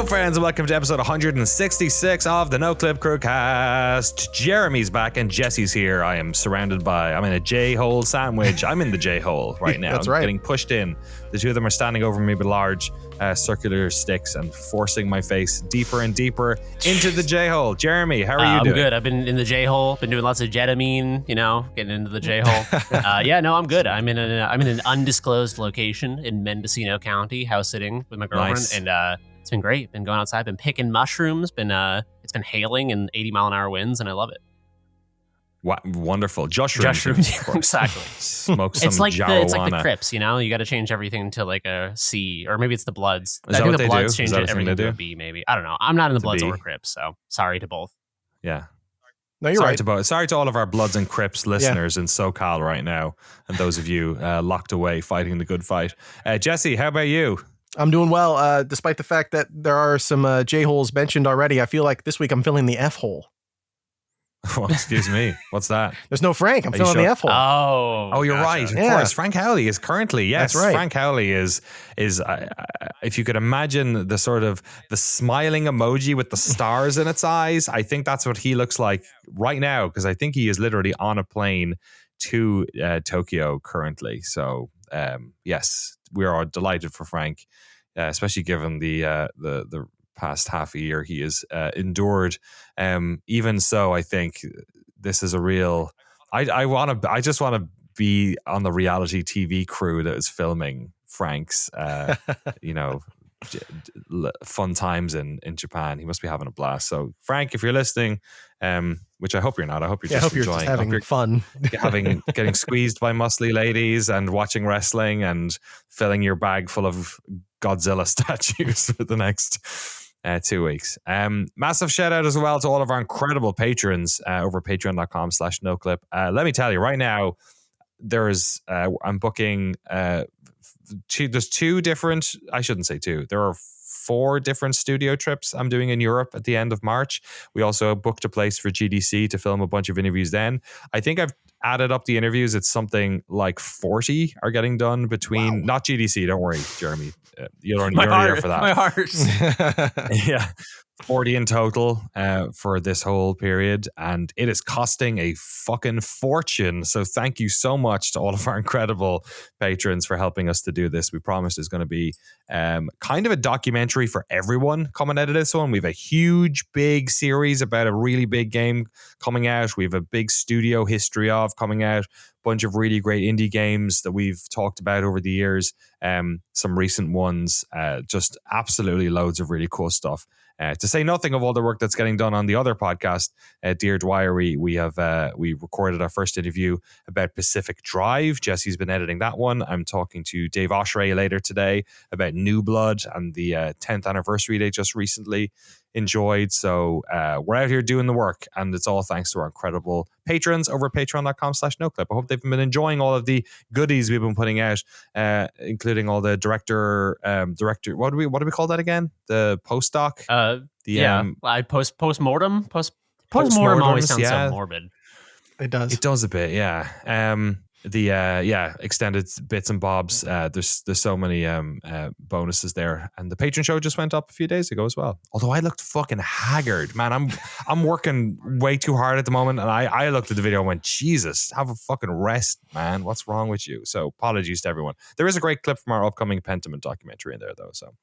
Friends, and welcome to episode 166 of the Noclip Crewcast. Jeremy's back and Jesse's here. I'm in a J-hole sandwich. I'm in the J-hole right now. That's right. I'm getting pushed in. The two of them are standing over me with large circular sticks and forcing my face deeper and deeper into the J-hole. Jeremy, how are you doing? I'm good. I've been in the J-hole, been doing lots of jetamine, getting into the J-hole. I'm good. I'm in an undisclosed location in Mendocino County, house sitting with my girlfriend. Nice. And it's been great. Been going outside, been picking mushrooms, it's been hailing and 80-mile-an-hour winds, and I love it. Wonderful. Jushrooms, exactly. Smoke some it's like marijuana. the Crips, you got to change everything to like a C, or maybe it's the Bloods. Is that what they do? Bloods Is change that a thing everything they to a do? B, maybe. I don't know. I'm not in the Bloods B. or Crips, so sorry to both. Yeah. No, you're right. Sorry to all of our Bloods and Crips listeners in SoCal right now, and those of you locked away fighting the good fight. Jesse, how about you? I'm doing well, despite the fact that there are some J-holes mentioned already. I feel like this week I'm filling the F-hole. Oh, excuse me. What's that? There's no Frank. I'm filling sure? the F-hole. Oh, you're gotcha. right. Of Yeah. course. Frank Howley is currently, yes. That's right. Frank Howley is if you could imagine the sort of the smiling emoji with the stars in its eyes, I think that's what he looks like right now, because I think he is literally on a plane to Tokyo currently. So, yes, we are delighted for Frank, especially given the past half a year he has endured. Even so, I think this is a real. I just want to be on the reality TV crew that is filming Frank's, fun times in Japan. He must be having a blast. So, Frank, if you're listening, which I hope you're not, I hope you're just enjoying. Just having fun, getting squeezed by muscly ladies and watching wrestling and filling your bag full of Godzilla statues for the next 2 weeks. Massive shout out as well to all of our incredible patrons over patreon.com/noclip. Let me tell you right now, I'm booking there's two different, I shouldn't say two, there are 4 different studio trips I'm doing in Europe at the end of March. We also booked a place for GDC to film a bunch of interviews then. I think I've added up the interviews. It's something like 40 are getting done between, not GDC, don't worry, Jeremy. You're only here for that. My heart. Yeah. 40 in total for this whole period, and it is costing a fucking fortune. So thank you so much to all of our incredible patrons for helping us to do this. We promise there's going to be kind of a documentary for everyone coming out of this one. We have a huge big series about a really big game coming out. We have a big studio history of coming out, bunch of really great indie games that we've talked about over the years, some recent ones, just absolutely loads of really cool stuff. To say nothing of all the work that's getting done on the other podcast, Dear Dwyer, we recorded our first interview about Pacific Drive. Jesse's been editing that one. I'm talking to Dave Oshray later today about New Blood and the 10th anniversary they just recently enjoyed. So we're out here doing the work, and it's all thanks to our incredible patrons over at patreon.com/noclip. I hope they've been enjoying all of the goodies we've been putting out, including all the director what do we call that again, the postdoc I postmortem always sounds so morbid. It does a bit, yeah. Extended bits and bobs. There's so many bonuses there, and the patron show just went up a few days ago as well. Although I looked fucking haggard, man. I'm working way too hard at the moment, and I looked at the video and went, Jesus, have a fucking rest, man. What's wrong with you? So apologies to everyone. There is a great clip from our upcoming Pentiment documentary in there, though. So.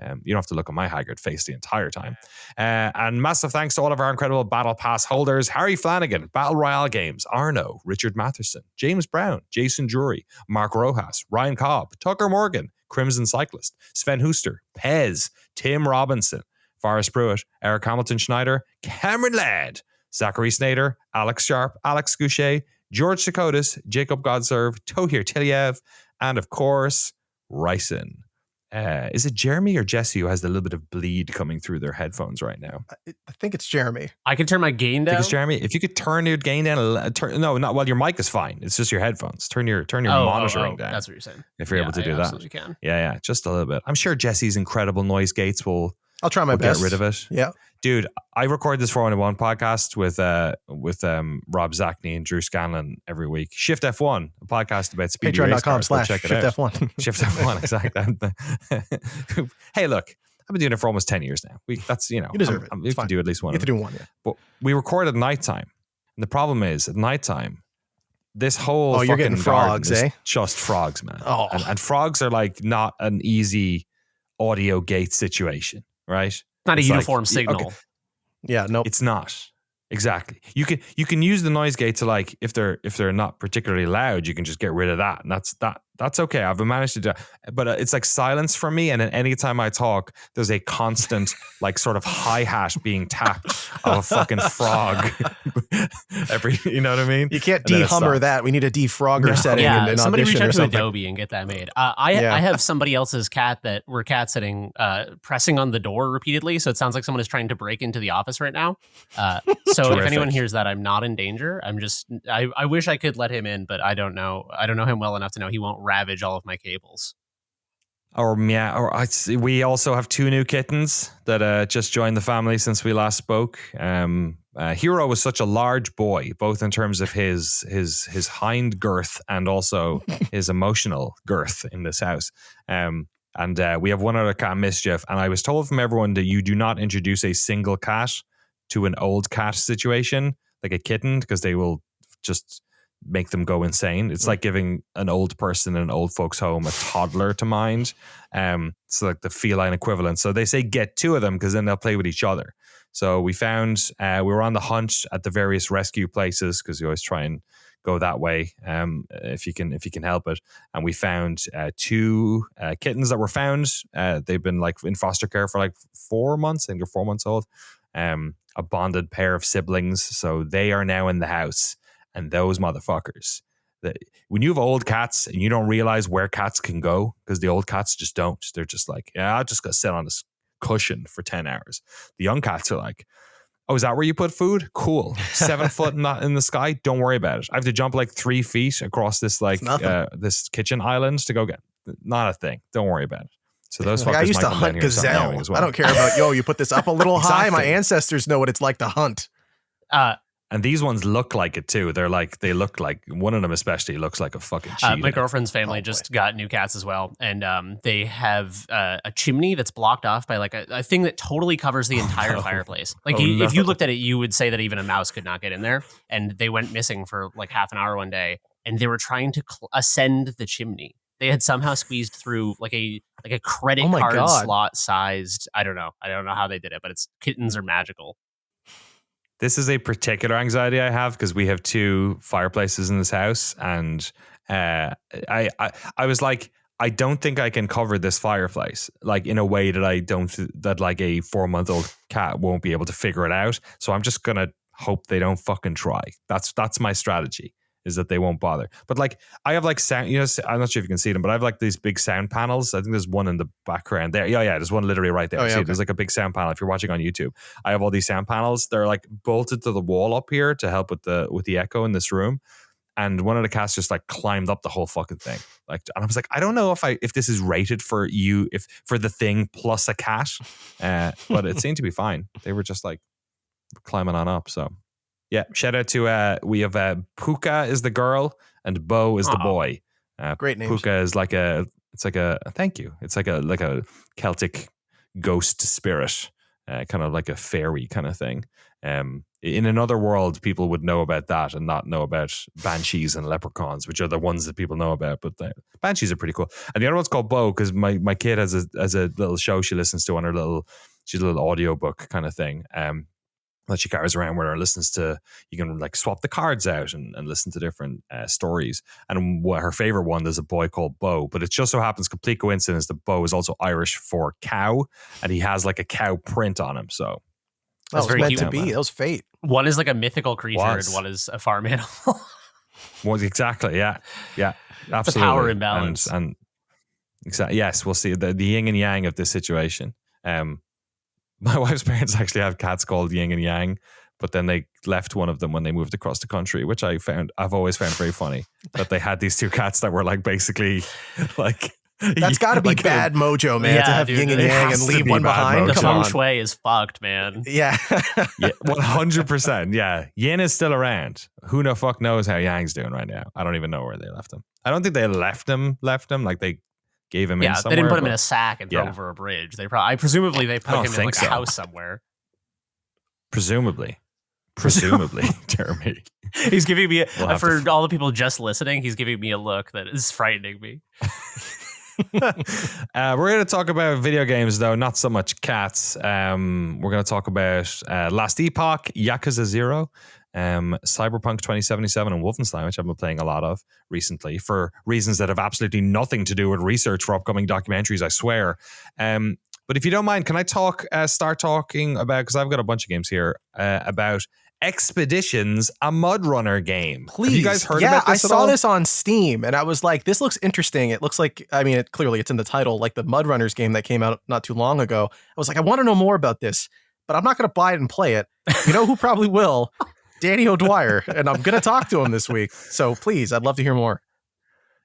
You don't have to look at my haggard face the entire time. And massive thanks to all of our incredible Battle Pass holders: Harry Flanagan, Battle Royale Games, Arno, Richard Matheson, James Brown, Jason Drury, Mark Rojas, Ryan Cobb, Tucker Morgan, Crimson Cyclist, Sven Huster, Pez, Tim Robinson, Forrest Pruitt, Eric Hamilton Schneider, Cameron Ladd, Zachary Snader, Alex Sharp, Alex Goucher, George Sakotis, Jacob Godserve, Tohir Tiliev, and of course, Ryson. is it Jeremy or Jesse who has the little bit of bleed coming through their headphones right now? I think it's Jeremy. I can turn my gain down. I think it's Jeremy. If you could turn your gain down, your mic is fine. It's just your headphones. Turn your monitoring down. That's what you're saying. If you're able to do that, absolutely can. Yeah, just a little bit. I'm sure Jesse's incredible noise gates will. I'll try my best. Get rid of it. Yeah, dude. I record this 411 podcast with Rob Zachney and Drew Scanlon every week. Shift F1, a podcast about speedy race cars. Patreon.com/Shift F1. Shift F1, exactly. Hey, look, I've been doing it for almost 10 years now. You deserve it. You can do at least one. You have to do one, yeah. But we record at nighttime. And the problem is, at nighttime, this whole you're getting frogs, is just frogs, man. Oh. And frogs are like not an easy audio gate situation, right? Not a it's uniform like, signal. Okay. Yeah, nope. It's not. Exactly. You can use the noise gate to, like, if they're not particularly loud, you can just get rid of that. And that's okay. I've managed to do it. But it's like silence for me. And then anytime I talk, there's a constant like sort of hi-hat being tapped of a fucking frog. You know what I mean? You can't de-hummer that. We need a defrogger setting. Yeah, in somebody reach out to something. Adobe and get that made. I have somebody else's cat that we're cat sitting, pressing on the door repeatedly. So it sounds like someone is trying to break into the office right now. So if anyone hears that, I'm not in danger. I wish I could let him in, but I don't know. I don't know him well enough to know he won't ravage all of my cables. We also have 2 new kittens that just joined the family since we last spoke. Hero was such a large boy, both in terms of his hind girth and also his emotional girth in this house. And we have one other cat, Mischief. And I was told from everyone that you do not introduce a single cat to an old cat situation, like a kitten, because they will just make them go insane. It's like giving an old person in an old folks home a toddler to mind. It's like the feline equivalent. So they say get 2 of them because then they'll play with each other. So we found we were on the hunt at the various rescue places because you always try and go that way if you can help it. And we found 2 kittens that were found. They've been like in foster care for like 4 months. I think they're 4 months old. A bonded pair of siblings. So they are now in the house. And those motherfuckers, when you have old cats and you don't realize where cats can go, because the old cats just don't. They're just like, yeah, I'll just go sit on this cushion for 10 hours. The young cats are like, oh, is that where you put food? Cool. 7 foot in the sky. Don't worry about it. I have to jump like 3 feet across this this kitchen island to go get. Not a thing. Don't worry about it. So those fuckers I used to hunt gazelle. Well. I don't care about, you put this up a little high. My ancestors know what it's like to hunt. And these ones look like it too. They look like, one of them especially looks like a fucking cheetah. My girlfriend's family just got new cats as well. And they have a chimney that's blocked off by like a thing that totally covers the entire fireplace. Like if you looked at it, you would say that even a mouse could not get in there. And they went missing for like half an hour one day. And they were trying to ascend the chimney. They had somehow squeezed through like a credit card slot sized. I don't know how they did it, but kittens are magical. This is a particular anxiety I have because we have 2 fireplaces in this house, and I was like, I don't think I can cover this fireplace like in a way that like a 4-month-old cat won't be able to figure it out. So I'm just gonna hope they don't fucking try. That's my strategy. Is that they won't bother. But like I have like sound, I'm not sure if you can see them, but I have like these big sound panels. I think there's one in the background there. Yeah, there's one literally right there. Okay. There's like a big sound panel. If you're watching on YouTube, I have all these sound panels. They're like bolted to the wall up here to help with the echo in this room. And one of the cats just like climbed up the whole fucking thing. Like, and I was like, I don't know if this is rated for you, for the thing plus a cat, but it seemed to be fine. They were just like climbing on up. So. Yeah, shout out to we have Puka is the girl and Bo is the boy. Great name. Puka is like thank you. It's like a Celtic ghost spirit, kind of like a fairy kind of thing. In another world, people would know about that and not know about banshees and leprechauns, which are the ones that people know about. But banshees are pretty cool. And the other one's called Bo because my kid has a little show she listens to on her little audiobook kind of thing. That she carries around where her listens to, you can like swap the cards out and listen to different stories. And her favorite one, there's a boy called Bo, but it just so happens, complete coincidence, that Bo is also Irish for cow, and he has like a cow print on him. So that was meant to be. That was fate. One is like a mythical creature and one is a farm animal. Well, exactly. Yeah. Absolutely. The power imbalance. And Exactly. Yes, we'll see the yin and yang of this situation. My wife's parents actually have cats called Yin and Yang, but then they left one of them when they moved across the country, which I've always found very funny, that they had these two cats that were like basically like. That's got to be like bad mojo, man, to have Yin and Yang and leave one behind. The Come feng on. shui is fucked, man. Yeah. Yeah, 100%. Yeah. Yin is still around. Who the fuck knows how Yang's doing right now? I don't even know where they left him. I don't think they left him. Like they gave him in somewhere. Yeah, they didn't put him in a sack and throw him over a bridge. Presumably they put him in like a house somewhere. Presumably, Jeremy. He's giving me, for all the people just listening, he's giving me a look that is frightening me. We're going to talk about video games, though, not so much cats. We're going to talk about Last Epoch, Yakuza 0, Cyberpunk 2077, and Wolfenstein, which I've been playing a lot of recently for reasons that have absolutely nothing to do with research for upcoming documentaries, I swear. But if you don't mind, can I start talking about, because I've got a bunch of games here, about Expeditions, a MudRunner game. Please. Have you guys heard about this I saw this on Steam, and I was like, this looks interesting. It looks like, I mean, clearly it's in the title, like the MudRunners game that came out not too long ago. I was like, I want to know more about this, but I'm not going to buy it and play it. You know who probably will? Danny O'Dwyer, and I'm going to talk to him this week. So please, I'd love to hear more.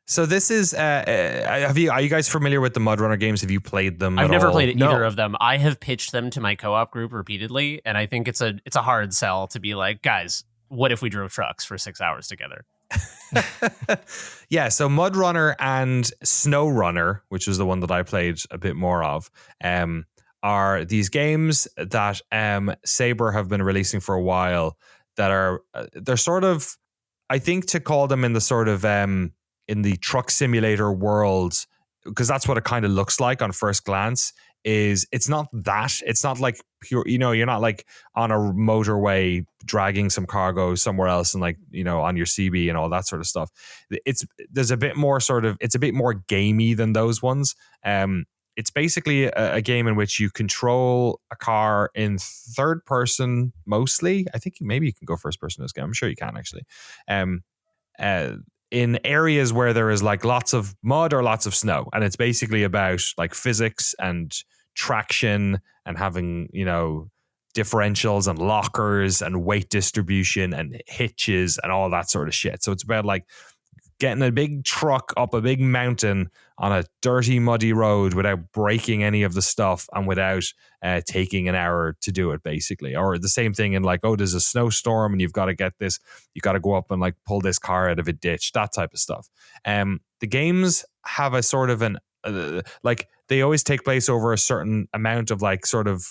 So this is, are you guys familiar with the MudRunner games? Have you played them I've at never all? played either of them. I have pitched them to my co-op group repeatedly, and I think it's a hard sell to be like, guys, what if we drove trucks for 6 hours together? Yeah, so MudRunner and SnowRunner, which is the one that I played a bit more of, are these games that Saber have been releasing for a while that are, they're sort of, I think to call them in the sort of, in the truck simulator world, because that's what it kind of looks like on first glance, is it's not like pure, you're not like on a motorway dragging some cargo somewhere else and like, on your CB and all that sort of stuff. It's a bit more gamey than those ones. It's basically a game in which you control a car in third person mostly. I think maybe you can go first person in this game. I'm sure you can actually. In areas where there is like lots of mud or lots of snow. And it's basically about like physics and traction and having, differentials and lockers and weight distribution and hitches and all that sort of shit. So it's about like getting a big truck up a big mountain on a dirty, muddy road without breaking any of the stuff and without taking an hour to do it, basically. Or the same thing in like, there's a snowstorm and you've got to get this, you got to go up and like pull this car out of a ditch, that type of stuff. The games have a sort of like they always take place over a certain amount of like sort of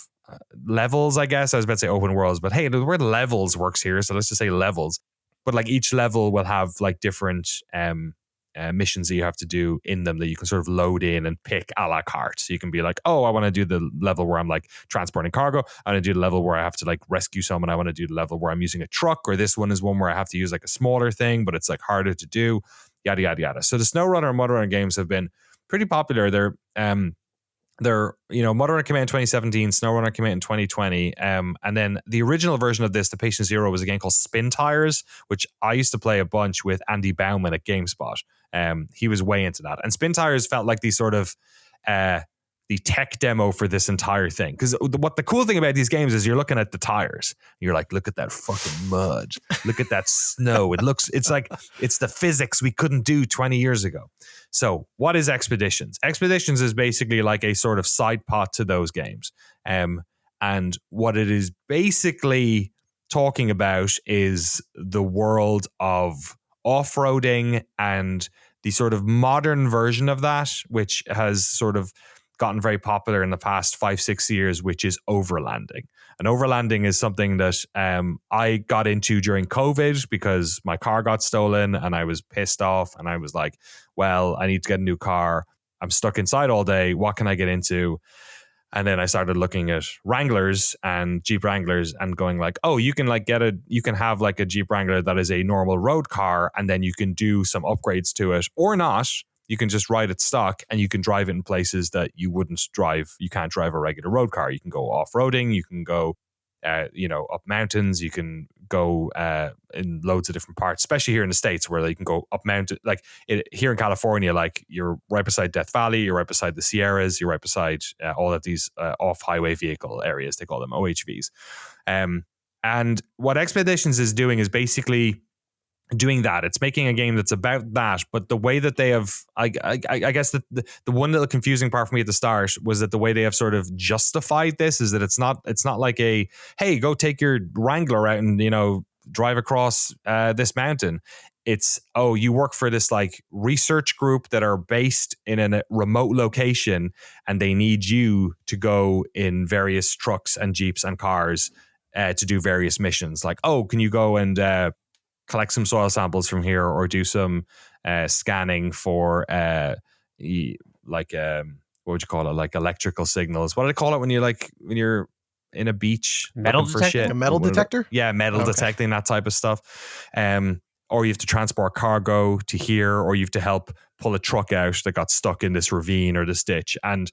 levels, I guess. I was about to say open worlds, but hey, the word levels works here. So let's just say levels. But like each level will have like different missions that you have to do in them that you can sort of load in and pick a la carte. So you can be like, I want to do the level where I'm like transporting cargo. I want to do the level where I have to like rescue someone. I want to do the level where I'm using a truck, or this one is one where I have to use like a smaller thing, but it's like harder to do, yada, yada, yada. So the SnowRunner and MudRunner games have been pretty popular. They're MudRunner came out in 2017, SnowRunner came out in 2020, and then the original version of this, the Patient Zero, was a game called Spin Tires, which I used to play a bunch with Andy Bauman at GameSpot. He was way into that, and Spin Tires felt like the sort of the tech demo for this entire thing. Because what the cool thing about these games is you're looking at the tires, you're like, look at that fucking mud, look at that snow. It's like it's the physics we couldn't do 20 years ago. So what is Expeditions? Expeditions is basically like a sort of side pot to those games. And what it is basically talking about is the world of off-roading and the sort of modern version of that, which has sort of gotten very popular in the past 5-6 years, which is overlanding. And overlanding is something that I got into during COVID because my car got stolen and I was pissed off and I was like, well, I need to get a new car. I'm stuck inside all day. What can I get into? And then I started looking at Wranglers and Jeep Wranglers and going like, you can like you can have like a Jeep Wrangler that is a normal road car and then you can do some upgrades to it or not. You can just ride it stock and you can drive it in places that you wouldn't drive. You can't drive a regular road car. You can go off-roading. You can go, up mountains. You can go in loads of different parts, especially here in the States where you can go up mountain. Like here in California, like you're right beside Death Valley, you're right beside the Sierras, you're right beside all of these off-highway vehicle areas. They call them OHVs. And what Expeditions is doing is basically doing that. It's making a game that's about that, but the way that they have, I guess the one little confusing part for me at the start was that the way they have sort of justified this is that it's not like a, hey, go take your Wrangler out and, drive across this mountain. It's, oh, you work for this like research group that are based in a remote location and they need you to go in various trucks and jeeps and cars to do various missions. Like, oh, can you go and collect some soil samples from here, or do some scanning for what would you call it? Like electrical signals. What do they call it when you're in a beach? Metal for detecting? shit? A metal detector? Yeah, metal detecting, that type of stuff. Or you have to transport cargo to here, or you have to help pull a truck out that got stuck in this ravine or this ditch. And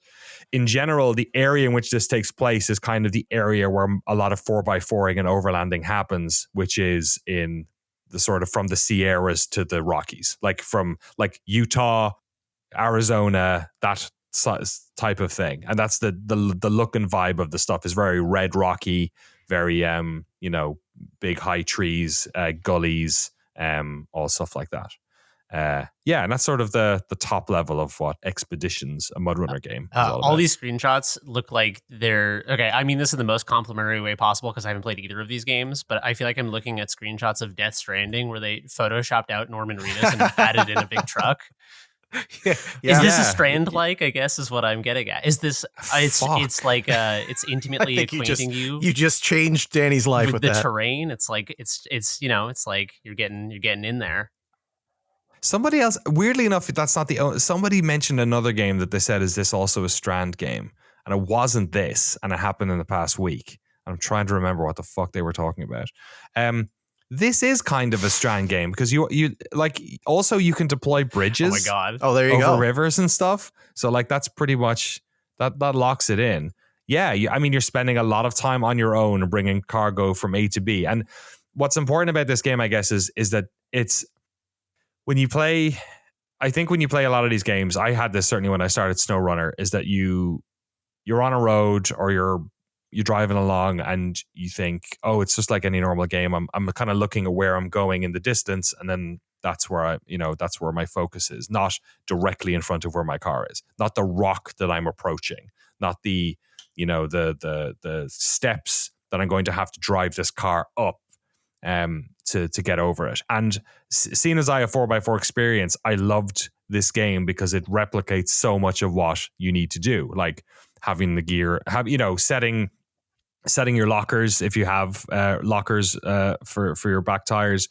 in general, the area in which this takes place is kind of the area where a lot of 4x4ing and overlanding happens, which is in the sort of from the Sierras to the Rockies, like from like Utah, Arizona, that type of thing. And that's the look and vibe of the stuff is very red rocky, very big high trees, gullies, all stuff like that. And that's sort of the top level of what Expeditions, a MudRunner game, is all about. All these screenshots look like they're okay. I mean, this is the most complimentary way possible because I haven't played either of these games, but I feel like I'm looking at screenshots of Death Stranding where they photoshopped out Norman Reedus and added in a big truck. Yeah. Is this a Strand like? I guess is what I'm getting at. Is this? It's like it's intimately acquainting you. You just changed Danny's life with the that. terrain. It's like it's like you're getting in there. Somebody else, weirdly enough, that's not the only. Somebody mentioned another game that they said, is this also a Strand game? And it wasn't this, and it happened in the past week. I'm trying to remember what the fuck they were talking about. This is kind of a Strand game because you like also you can deploy bridges. Oh my god! Oh, there you over go. rivers and stuff. So like that's pretty much that locks it in. Yeah, you're spending a lot of time on your own and bringing cargo from A to B. And what's important about this game, I guess, is that it's. When you play, I think when you play a lot of these games, I had this certainly when I started SnowRunner, is that you're on a road or you're driving along and you think, oh, it's just like any normal game. I'm kind of looking at where I'm going in the distance, and then that's where that's where my focus is, not directly in front of where my car is, not the rock that I'm approaching, not the the steps that I'm going to have to drive this car up to get over it. And seeing as I have 4x4 experience, I loved this game because it replicates so much of what you need to do, like having the gear, setting your lockers if you have lockers for your back tires,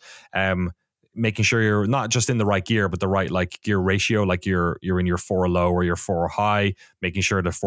making sure you're not just in the right gear, but the right like gear ratio, like you're in your 4 low or your 4 high, making sure that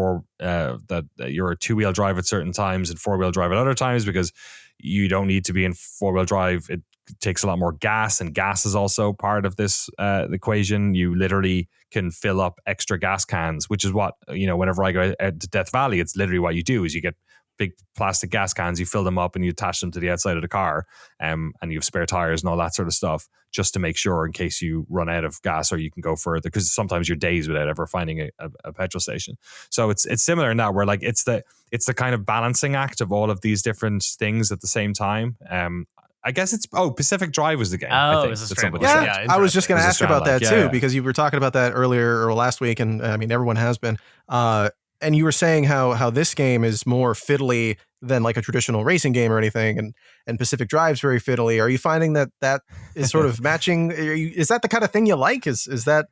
you're a 2-wheel drive at certain times and 4-wheel drive at other times, because you don't need to be in 4-wheel drive. It takes a lot more gas, and gas is also part of this equation. You literally can fill up extra gas cans, which is what, whenever I go to Death Valley, it's literally what you do is you get big plastic gas cans, you fill them up and you attach them to the outside of the car, and you have spare tires and all that sort of stuff, just to make sure in case you run out of gas or you can go further, because sometimes you're days without ever finding a petrol station. So it's similar in that, where like it's the kind of balancing act of all of these different things at the same time. I guess it's Pacific Drive was the game. I think, it was a that Strand. somebody Yeah, said. I was just going to ask about that too, yeah. because you were talking about that earlier or last week, and I mean everyone has been. And you were saying how this game is more fiddly than like a traditional racing game or anything, and Pacific Drive's very fiddly. Are you finding that is sort of matching? Is that the kind of thing you like? Is that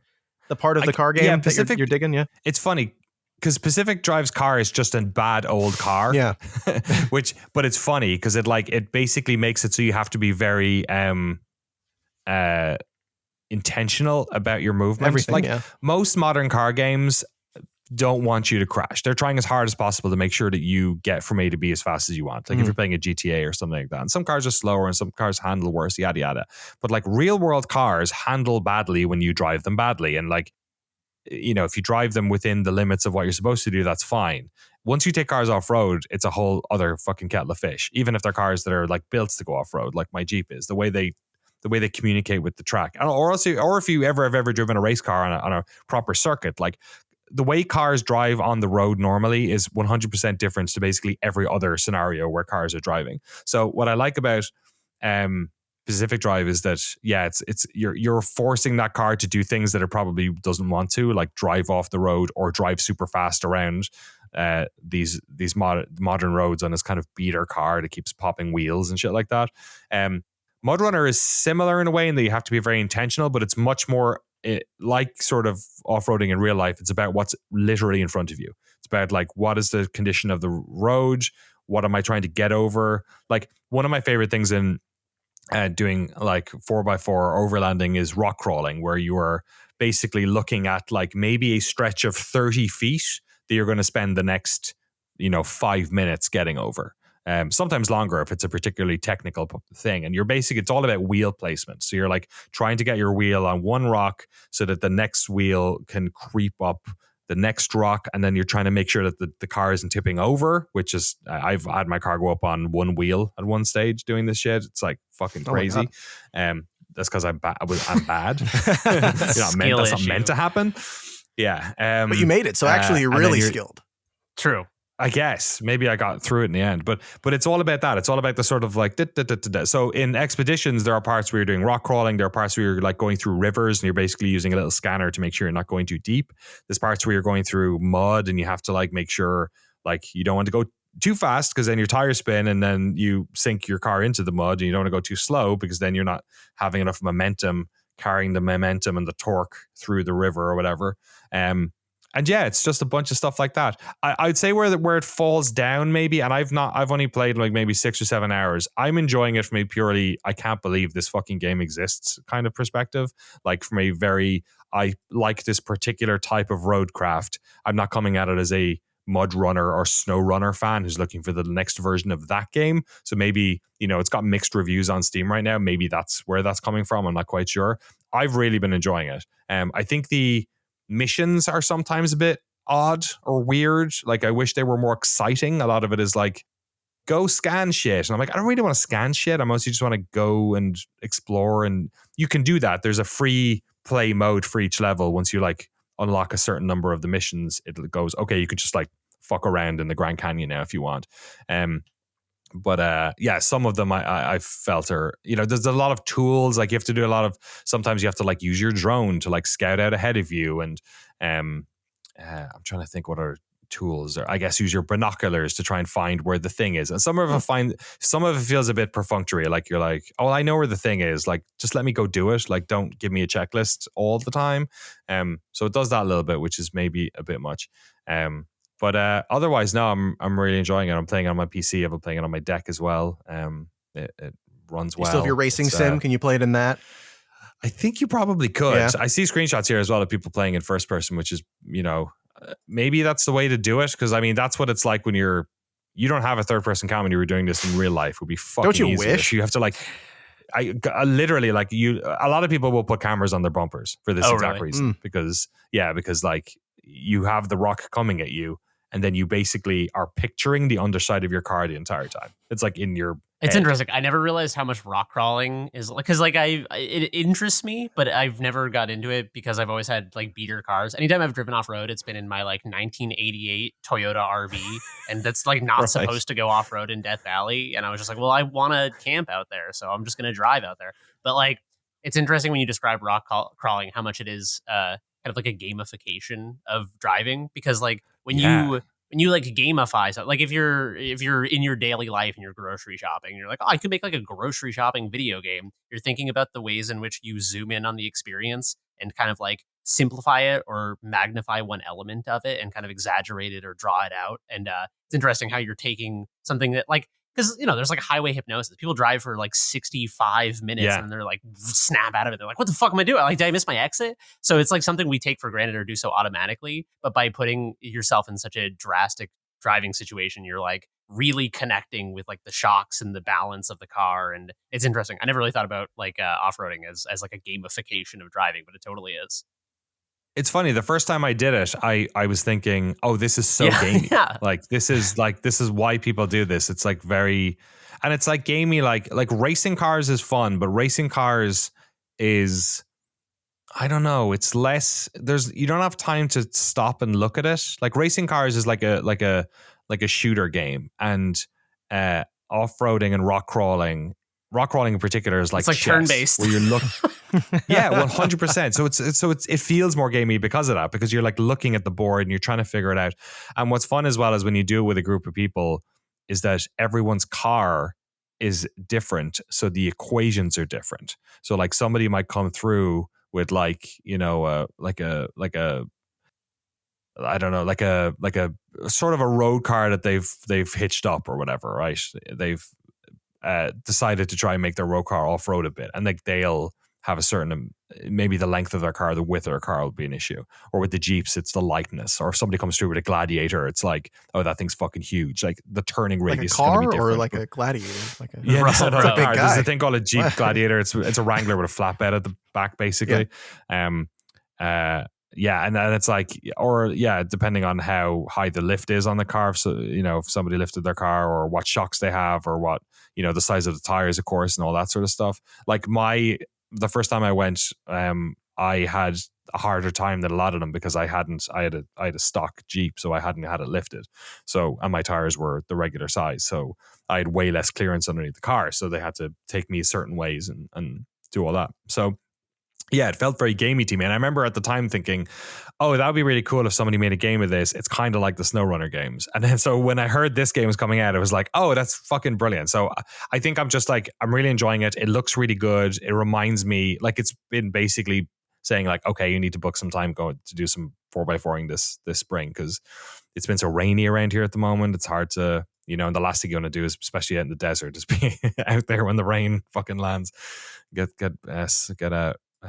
the part of the car game that you're digging? Yeah, it's funny because Pacific Drive's car is just a bad old car. Yeah, but it's funny because it basically makes it so you have to be very intentional about your movements. Everything, most modern car games don't want you to crash. They're trying as hard as possible to make sure that you get from A to B as fast as you want. Like if you're playing a GTA or something like that. And some cars are slower and some cars handle worse, yada, yada. But like real world cars handle badly when you drive them badly. And like, if you drive them within the limits of what you're supposed to do, that's fine. Once you take cars off road, it's a whole other fucking kettle of fish. Even if they're cars that are like built to go off road, like my Jeep is, the way they communicate with the track, or if you have ever driven a race car on a proper circuit, like the way cars drive on the road normally is 100% different to basically every other scenario where cars are driving. So what I like about Pacific Drive is that it's you're forcing that car to do things that it probably doesn't want to, like drive off the road or drive super fast around these modern roads on this kind of beater car that keeps popping wheels and shit like that. MudRunner is similar in a way in that you have to be very intentional, but it's much more like sort of off-roading in real life. It's about what's literally in front of you. It's about like, what is the condition of the road? What am I trying to get over? Like, one of my favorite things in doing like 4x4 overlanding is rock crawling, where you are basically looking at like maybe a stretch of 30 feet that you're going to spend the next 5 minutes getting over. Sometimes longer if it's a particularly technical thing. And it's all about wheel placement. So you're like trying to get your wheel on one rock so that the next wheel can creep up the next rock. And then you're trying to make sure that the car isn't tipping over, which is, I've had my car go up on one wheel at one stage doing this shit. It's like fucking crazy. That's because I'm bad. That's not meant to happen. Yeah. But you made it. So actually you're really skilled. True. I guess maybe I got through it in the end, but it's all about that. It's all about the sort of like So in expeditions, there are parts where you're doing rock crawling. There are parts where you're like going through rivers and you're basically using a little scanner to make sure you're not going too deep. There's parts where you're going through mud and you have to like make sure like you don't want to go too fast because then your tires spin and then you sink your car into the mud, and you don't want to go too slow because then you're not having enough momentum, carrying the momentum and the torque through the river or whatever. And yeah, it's just a bunch of stuff like that. I'd say where it falls down maybe, and I've only played like maybe 6 or 7 hours. I'm enjoying it from a purely, I can't believe this fucking game exists kind of perspective. Like from a very, I like this particular type of roadcraft. I'm not coming at it as a MudRunner or SnowRunner fan who's looking for the next version of that game. So maybe, it's got mixed reviews on Steam right now. Maybe that's where that's coming from. I'm not quite sure. I've really been enjoying it. I think the missions are sometimes a bit odd or weird. Like, I wish they were more exciting. A lot of it is like, go scan shit. And I'm like, I don't really want to scan shit. I mostly just want to go and explore. And you can do that. There's a free play mode for each level. Once you like unlock a certain number of the missions, it goes, okay, you could just like fuck around in the Grand Canyon now if you want. But some of them I felt are, there's a lot of tools. Like, you have to do a lot of, sometimes you have to like use your drone to like scout out ahead of you. And I'm trying to think what are tools, or I guess use your binoculars to try and find where the thing is. And some of it feels a bit perfunctory. Like, you're like, oh, I know where the thing is. Like, just let me go do it. Like, don't give me a checklist all the time. So it does that a little bit, which is maybe a bit much. But otherwise, no, I'm really enjoying it. I'm playing it on my PC. I've been playing it on my deck as well. It runs well. You still have your racing sim? Can you play it in that? I think you probably could. Yeah. I see screenshots here as well of people playing in first person, which is, maybe that's the way to do it. Because I mean, that's what it's like when you don't have a third person camera and you were doing this in real life. It would be fucking Don't you easier. wish? You have to like, I literally like a lot of people will put cameras on their bumpers for this exact reason. Because like you have the rock coming at you. And then you basically are picturing the underside of your car the entire time. It's like in your It's head. interesting. I never realized how much rock crawling is like, because like it interests me, but I've never got into it because I've always had like beater cars. Anytime I've driven off road, it's been in my like 1988 Toyota RV, and that's like not supposed to go off road in Death Valley. And I was just like, well, I want to camp out there, so I'm just gonna drive out there. But like, it's interesting when you describe rock crawling, how much it is kind of like a gamification of driving, because like when you like gamify something, like if you're in your daily life and you're grocery shopping, you're like, oh, I could make like a grocery shopping video game. You're thinking about the ways in which you zoom in on the experience and kind of like simplify it or magnify one element of it and kind of exaggerate it or draw it out. And it's interesting how you're taking something that like, because there's like highway hypnosis. People drive for like 65 minutes and they're like snap out of it. They're like, what the fuck am I doing? Like, did I miss my exit? So it's like something we take for granted or do so automatically. But by putting yourself in such a drastic driving situation, you're like really connecting with like the shocks and the balance of the car. And it's interesting. I never really thought about like off-roading as like a gamification of driving, but it totally is. It's funny. The first time I did it, I was thinking, oh, this is so gamey. Yeah. Like this is why people do this. It's like very, and it's like gamey. Like racing cars is fun, but racing cars is, I don't know. It's less. You don't have time to stop and look at it. Like racing cars is like a shooter game, and off-roading and rock crawling. Rock crawling in particular is like, it's like turn-based, where you're looking. Yeah, 100%. So it feels more gamey because of that, because you're like looking at the board and you're trying to figure it out. And what's fun as well is when you do it with a group of people, is that everyone's car is different, so the equations are different. So like somebody might come through with like, you know, like a I don't know, like a sort of a road car that they've hitched up or whatever, right? They've decided to try and make their road car off-road a bit, and like they'll have a certain, maybe the length of their car, the width of their car will be an issue. Or with the Jeeps, it's the lightness. Or if somebody comes through with a Gladiator, it's like, oh, that thing's fucking huge. Like the turning radius is going to be different. Or like a Gladiator? Like a, yeah, Russell no, a big car. guy. There's a thing called a Jeep Gladiator. It's a Wrangler with a flatbed at the back, basically. Yeah, and then it's like, or yeah, depending on how high the lift is on the car. So, you know, if somebody lifted their car, or what shocks they have, or what, you know, the size of the tires, of course, and all that sort of stuff. Like the first time I went, I had a harder time than a lot of them because I had a stock Jeep, so I hadn't had it lifted. So, and my tires were the regular size, so I had way less clearance underneath the car. So they had to take me certain ways and do all that. So yeah, it felt very gamey to me. And I remember at the time thinking, oh, that would be really cool if somebody made a game of this. It's kind of like the SnowRunner games. And then so when I heard this game was coming out, it was like, oh, that's fucking brilliant. So I think I'm really enjoying it. It looks really good. It reminds me, like, it's been basically saying like, okay, you need to book some time to do some 4x4ing this spring, because it's been so rainy around here at the moment. It's hard to, you know, and the last thing you want to do is, especially out in the desert, is be out there when the rain fucking lands, get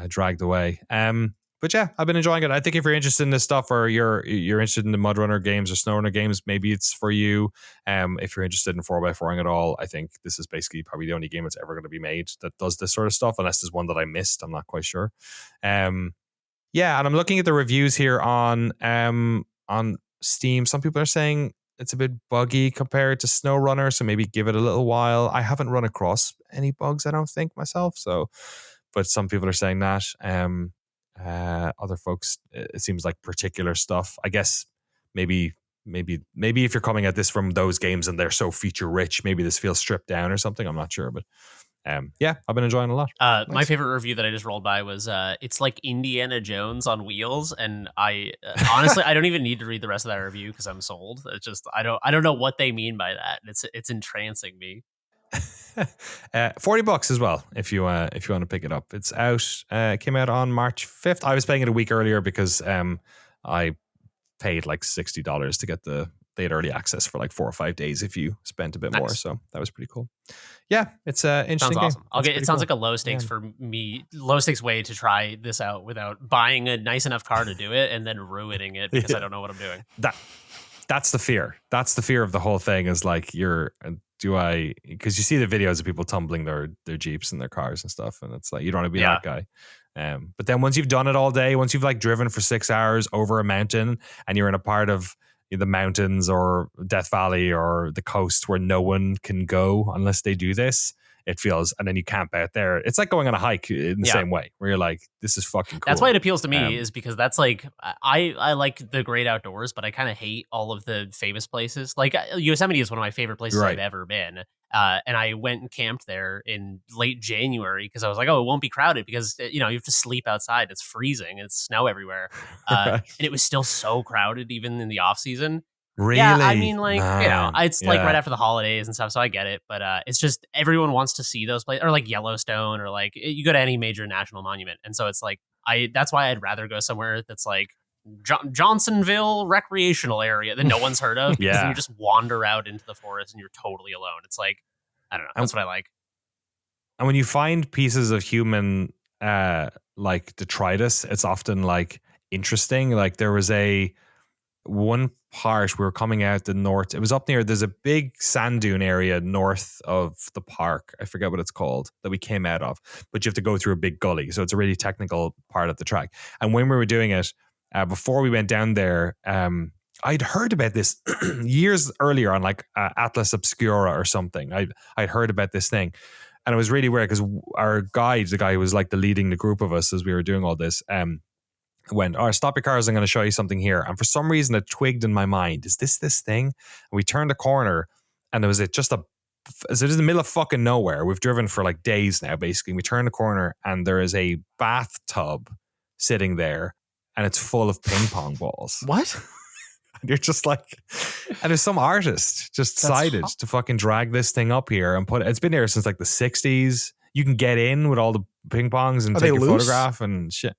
dragged away. But yeah, I've been enjoying it. I think if you're interested in this stuff, or you're interested in the MudRunner games or SnowRunner games, maybe it's for you. If you're interested in 4x4ing at all, I think this is basically probably the only game that's ever going to be made that does this sort of stuff, unless there's one that I missed. I'm not quite sure. Yeah, and I'm looking at the reviews here on Steam. Some people are saying it's a bit buggy compared to SnowRunner, so maybe give it a little while. I haven't run across any bugs, I don't think, myself. So, but some people are saying that. Other folks, it seems like particular stuff. I guess maybe if you're coming at this from those games and they're so feature rich, maybe this feels stripped down or something. I'm not sure, but yeah, I've been enjoying it a lot. Nice. My favorite review that I just rolled by was it's like Indiana Jones on wheels, and I honestly I don't even need to read the rest of that review because I'm sold. It's just I don't know what they mean by that. It's entrancing me. $40 as well if you want to pick it up. It's out. It came out on March 5th. I was paying it a week earlier because I paid like $60 to get they had early access for like 4 or 5 days if you spent a bit more. So that was pretty cool. Yeah, it's interesting. Sounds awesome. Game. It sounds like a low stakes for me, low stakes way to try this out without buying a nice enough car to do it and then ruining it because I don't know what I'm doing. That's the fear. That's the fear of the whole thing, is like, because you see the videos of people tumbling their Jeeps and their cars and stuff, and it's like, you don't want to be that guy. But then once you've done it all day, once you've like driven for 6 hours over a mountain and you're in a part of the mountains or Death Valley or the coast where no one can go unless they do this, it feels, and then you camp out there. It's like going on a hike in the same way, where you're like, this is fucking cool. That's why it appeals to me, is because that's like, I like the great outdoors, but I kind of hate all of the famous places. Like Yosemite is one of my favorite places I've ever been. And I went and camped there in late January because I was like, oh, it won't be crowded because, you have to sleep outside. It's freezing. It's snow everywhere. And it was still so crowded even in the off season. Really? Yeah, I mean, like, it's like right after the holidays and stuff, so I get it. But it's just everyone wants to see those places, or like Yellowstone, or like you go to any major national monument. And so it's like, that's why I'd rather go somewhere that's like Johnsonville recreational area that no one's heard of. Because then you just wander out into the forest and you're totally alone. It's like, I don't know. That's what I like. And when you find pieces of human like detritus, it's often like interesting. Like there was one part we were coming out the north. It was up near, there's a big sand dune area north of the park. I forget what it's called, that we came out of. But you have to go through a big gully. So it's a really technical part of the track. And when we were doing it, before we went down there, I'd heard about this years earlier on like Atlas Obscura or something. I'd heard about this thing. And it was really weird because our guide, the guy who was like leading the group of us as we were doing all this, went, all right, stop your cars. I'm going to show you something here. And for some reason, it twigged in my mind. Is this thing? And we turned a corner and there was it was in the middle of fucking nowhere. We've driven for like days now, basically. We turn the corner and there is a bathtub sitting there and it's full of ping pong balls. What? And you're just like, and there's some artist just decided to fucking drag this thing up here and put it. It's been there since like the 60s. You can get in with all the ping pongs and take a photograph and shit.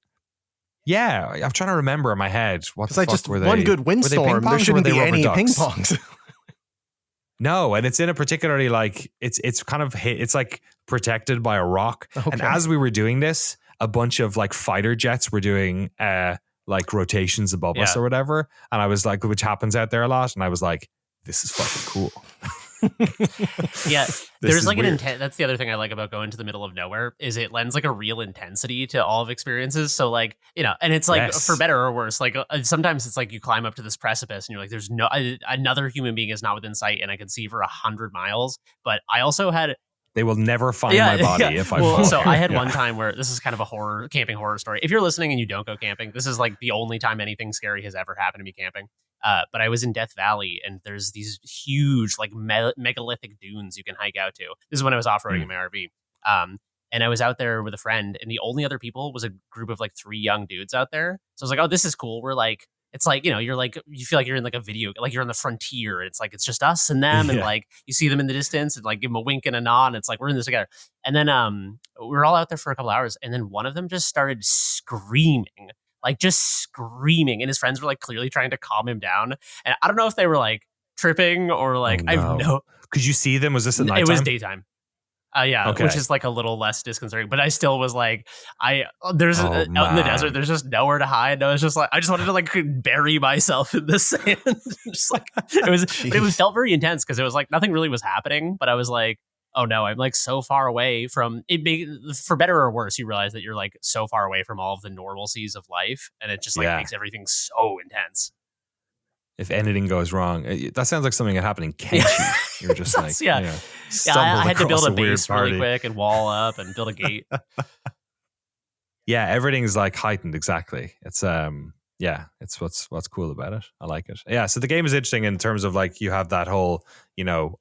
Yeah, I'm trying to remember in my head what the fuck were they. One good windstorm, there shouldn't be any ping pongs. No, and it's in a particularly like it's kind of it's like protected by a rock. Okay. And as we were doing this, a bunch of like fighter jets were doing like rotations above us or whatever. And I was like, which happens out there a lot. And I was like, this is fucking cool. Yeah, there's like an intent. That's the other thing I like about going to the middle of nowhere is it lends like a real intensity to all of experiences. So like, you know, and it's like for better or worse, like sometimes it's like you climb up to this precipice and you're like, there's no another human being is not within sight and I can see for 100 miles. But I also had they will never find my body if I fall. So I had one time where this is kind of a camping horror story. If you're listening and you don't go camping, this is like the only time anything scary has ever happened to me camping. But I was in Death Valley and there's these huge like megalithic dunes you can hike out to. This is when I was off-roading in my RV. And I was out there with a friend and the only other people was a group of like 3 young dudes out there. So I was like, oh, this is cool. We're like, it's like, you know, you're like, you feel like you're in like a video, like you're on the frontier. It's like, it's just us and them. And like, you see them in the distance and like give them a wink and a nod. And it's like, we're in this together. And then we were all out there for a couple hours. And then one of them just started screaming. Like just screaming, and his friends were like clearly trying to calm him down. And I don't know if they were like tripping or like I have no. Could you see them? Was this at nighttime? It was daytime. Which is like a little less disconcerting. But I still was like, out in the desert, there's just nowhere to hide. And I was just like, I just wanted to like bury myself in the sand. Just like it felt very intense because it was like nothing really was happening. But I was like, oh no, I'm like so far away from it. For better or worse, you realize that you're like so far away from all of the normalcies of life, and it just like makes everything so intense. If anything goes wrong, that sounds like something that happened in Kenshi. You're just like, I had to build a base really quick and wall up and build a gate. Yeah, everything's like heightened. Exactly. It's it's what's cool about it. I like it. Yeah, so the game is interesting in terms of like you have that whole, you know,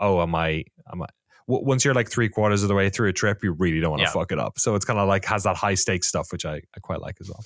once you're like 3/4 of the way through a trip, you really don't want to fuck it up. So it's kind of like has that high stakes stuff, which I quite like as well.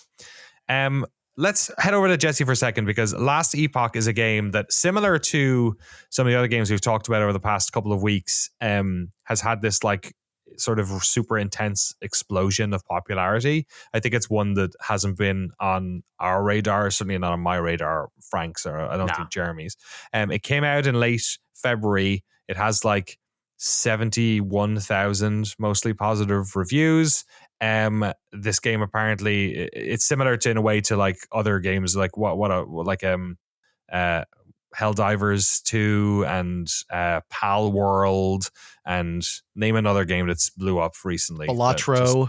Let's head over to Jesse for a second because Last Epoch is a game that, similar to some of the other games we've talked about over the past couple of weeks, has had this like sort of super intense explosion of popularity. I think it's one that hasn't been on our radar, certainly not on my radar, Frank's, or I don't think Jeremy's. It came out in late February. It has like 71,000 mostly positive reviews. This game apparently it's similar to in a way to like other games like Helldivers 2 and Pal World, and name another game that's blew up recently. Balatro,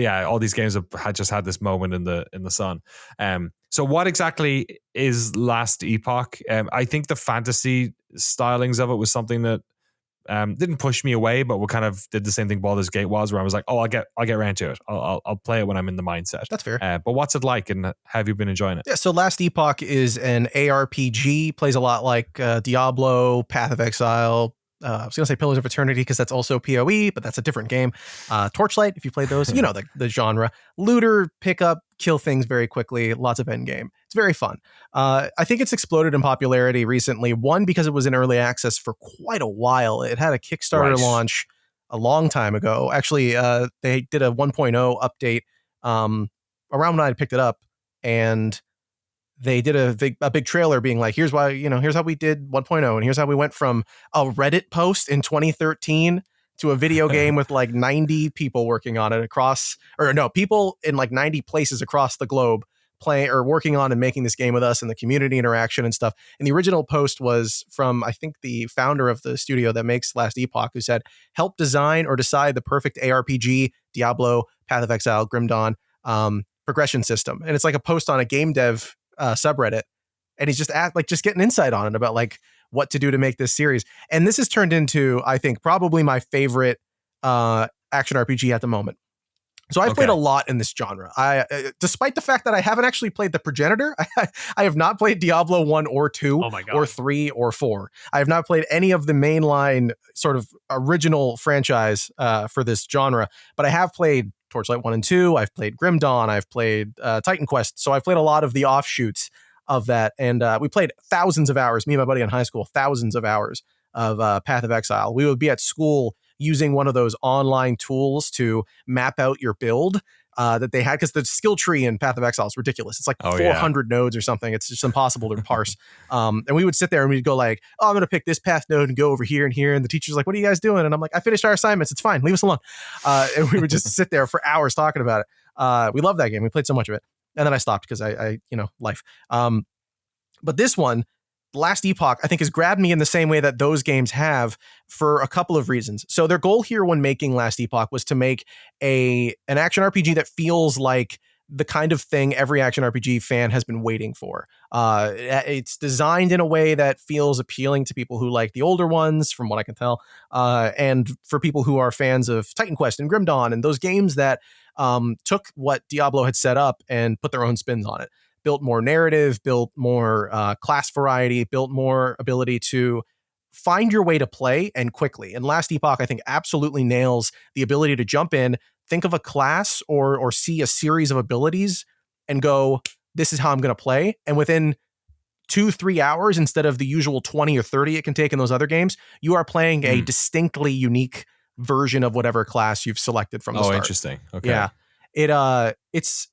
yeah, all these games have had this moment in the sun. So what exactly is Last Epoch? I think the fantasy stylings of it was something that didn't push me away, but we kind of did the same thing Baldur's Gate was, where I was like, oh, I'll get around to it. I'll play it when I'm in the mindset. That's fair. But what's it like, and have you been enjoying it? Yeah, so Last Epoch is an ARPG, plays a lot like Diablo, Path of Exile. I was going to say Pillars of Eternity because that's also PoE, but that's a different game. Torchlight, if you played those, you know the genre. Looter, pick up, kill things very quickly, lots of end game. It's very fun. I think it's exploded in popularity recently. One, because it was in early access for quite a while. It had a Kickstarter launch a long time ago. Actually, they did a 1.0 update around when I picked it up, and they did a big trailer being like, here's why, here's how we did 1.0, and here's how we went from a Reddit post in 2013 to a video game with like 90 people working on it people in like 90 places across the globe playing or working on and making this game with us, and the community interaction and stuff. And the original post was from, I think, the founder of the studio that makes Last Epoch, who said, help design or decide the perfect ARPG, Diablo, Path of Exile, Grim Dawn. progression system, and it's like a post on a game dev subreddit, and he's just just getting insight on it about like what to do to make this series. And this has turned into, I think, probably my favorite action RPG at the moment. So I've played a lot in this genre. Despite the fact that I haven't actually played the Progenitor, I have not played Diablo 1 or 2 or 3 or 4. I have not played any of the mainline sort of original franchise for this genre, but I have played Torchlight 1 and 2. I've played Grim Dawn. I've played Titan Quest. So I've played a lot of the offshoots of that. And we played thousands of hours, me and my buddy in high school, thousands of hours of Path of Exile. We would be at school using one of those online tools to map out your build that they had, because the skill tree in Path of Exile is ridiculous. It's like 400 nodes or something. It's just impossible to parse. And we would sit there and we'd go like, oh, I'm going to pick this path node and go over here and here. And the teacher's like, what are you guys doing? And I'm like, I finished our assignments. It's fine. Leave us alone. And we would just sit there for hours talking about it. We love that game. We played so much of it. And then I stopped because I life. But this one, Last Epoch, I think, has grabbed me in the same way that those games have, for a couple of reasons. So their goal here when making Last Epoch was to make an action RPG that feels like the kind of thing every action RPG fan has been waiting for. It's designed in a way that feels appealing to people who like the older ones, from what I can tell, and for people who are fans of Titan Quest and Grim Dawn and those games that took what Diablo had set up and put their own spins on it. Built more narrative, built more class variety, built more ability to find your way to play and quickly. And Last Epoch, I think, absolutely nails the ability to jump in, think of a class or see a series of abilities and go, this is how I'm going to play. And within 2-3 hours, instead of the usual 20 or 30 it can take in those other games, you are playing a distinctly unique version of whatever class you've selected from the start. Oh, interesting. Okay. Yeah. It's...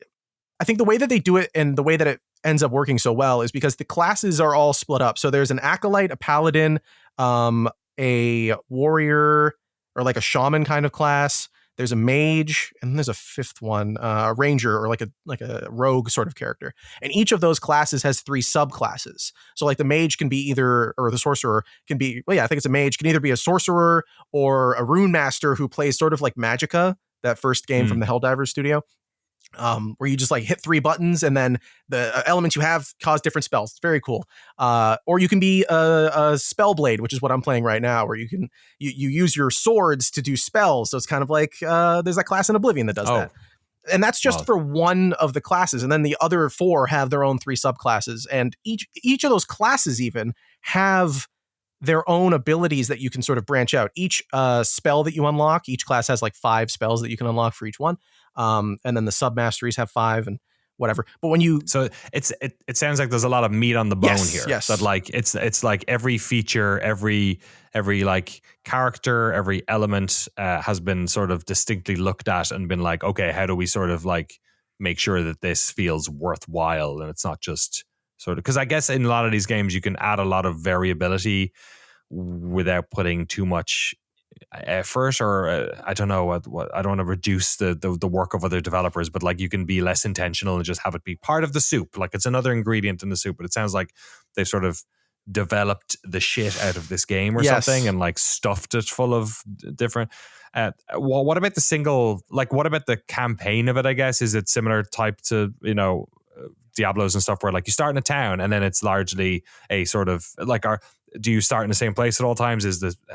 I think the way that they do it and the way that it ends up working so well is because the classes are all split up. So there's an acolyte, a paladin, a warrior, or like a shaman kind of class. There's a mage, and then there's a fifth one, a ranger, or like a rogue sort of character. And each of those classes has 3 subclasses. So like the mage can be either, or the sorcerer can be, I think it's a mage, can either be a sorcerer or a rune master who plays sort of like Magicka, that first game from the Helldivers studio. Where you just like hit 3 buttons and then the elements you have cause different spells. It's very cool. Or you can be a spellblade, which is what I'm playing right now, where you can you use your swords to do spells. So it's kind of like there's that class in Oblivion that does that. And that's just for one of the classes. And then the other 4 have their own 3 subclasses. And each of those classes even have their own abilities that you can sort of branch out. Each spell that you unlock, each class has like 5 spells that you can unlock for each one. And then the sub-masteries have 5 and whatever. But when you... So it sounds like there's a lot of meat on the bone here. Yes. That like it's like every feature, every like character, every element has been sort of distinctly looked at and been like, okay, how do we sort of like make sure that this feels worthwhile and it's not just sort of... Because I guess in a lot of these games you can add a lot of variability without putting too much effort, or I don't know what I don't want to reduce the work of other developers, but like you can be less intentional and just have it be part of the soup, like it's another ingredient in the soup. But it sounds like they've sort of developed the shit out of this game or something and like stuffed it full of different what about the single, like what about the campaign of it? I guess, is it similar type to Diablos and stuff, where like you start in a town and then it's largely a sort of like do you start in the same place at all times?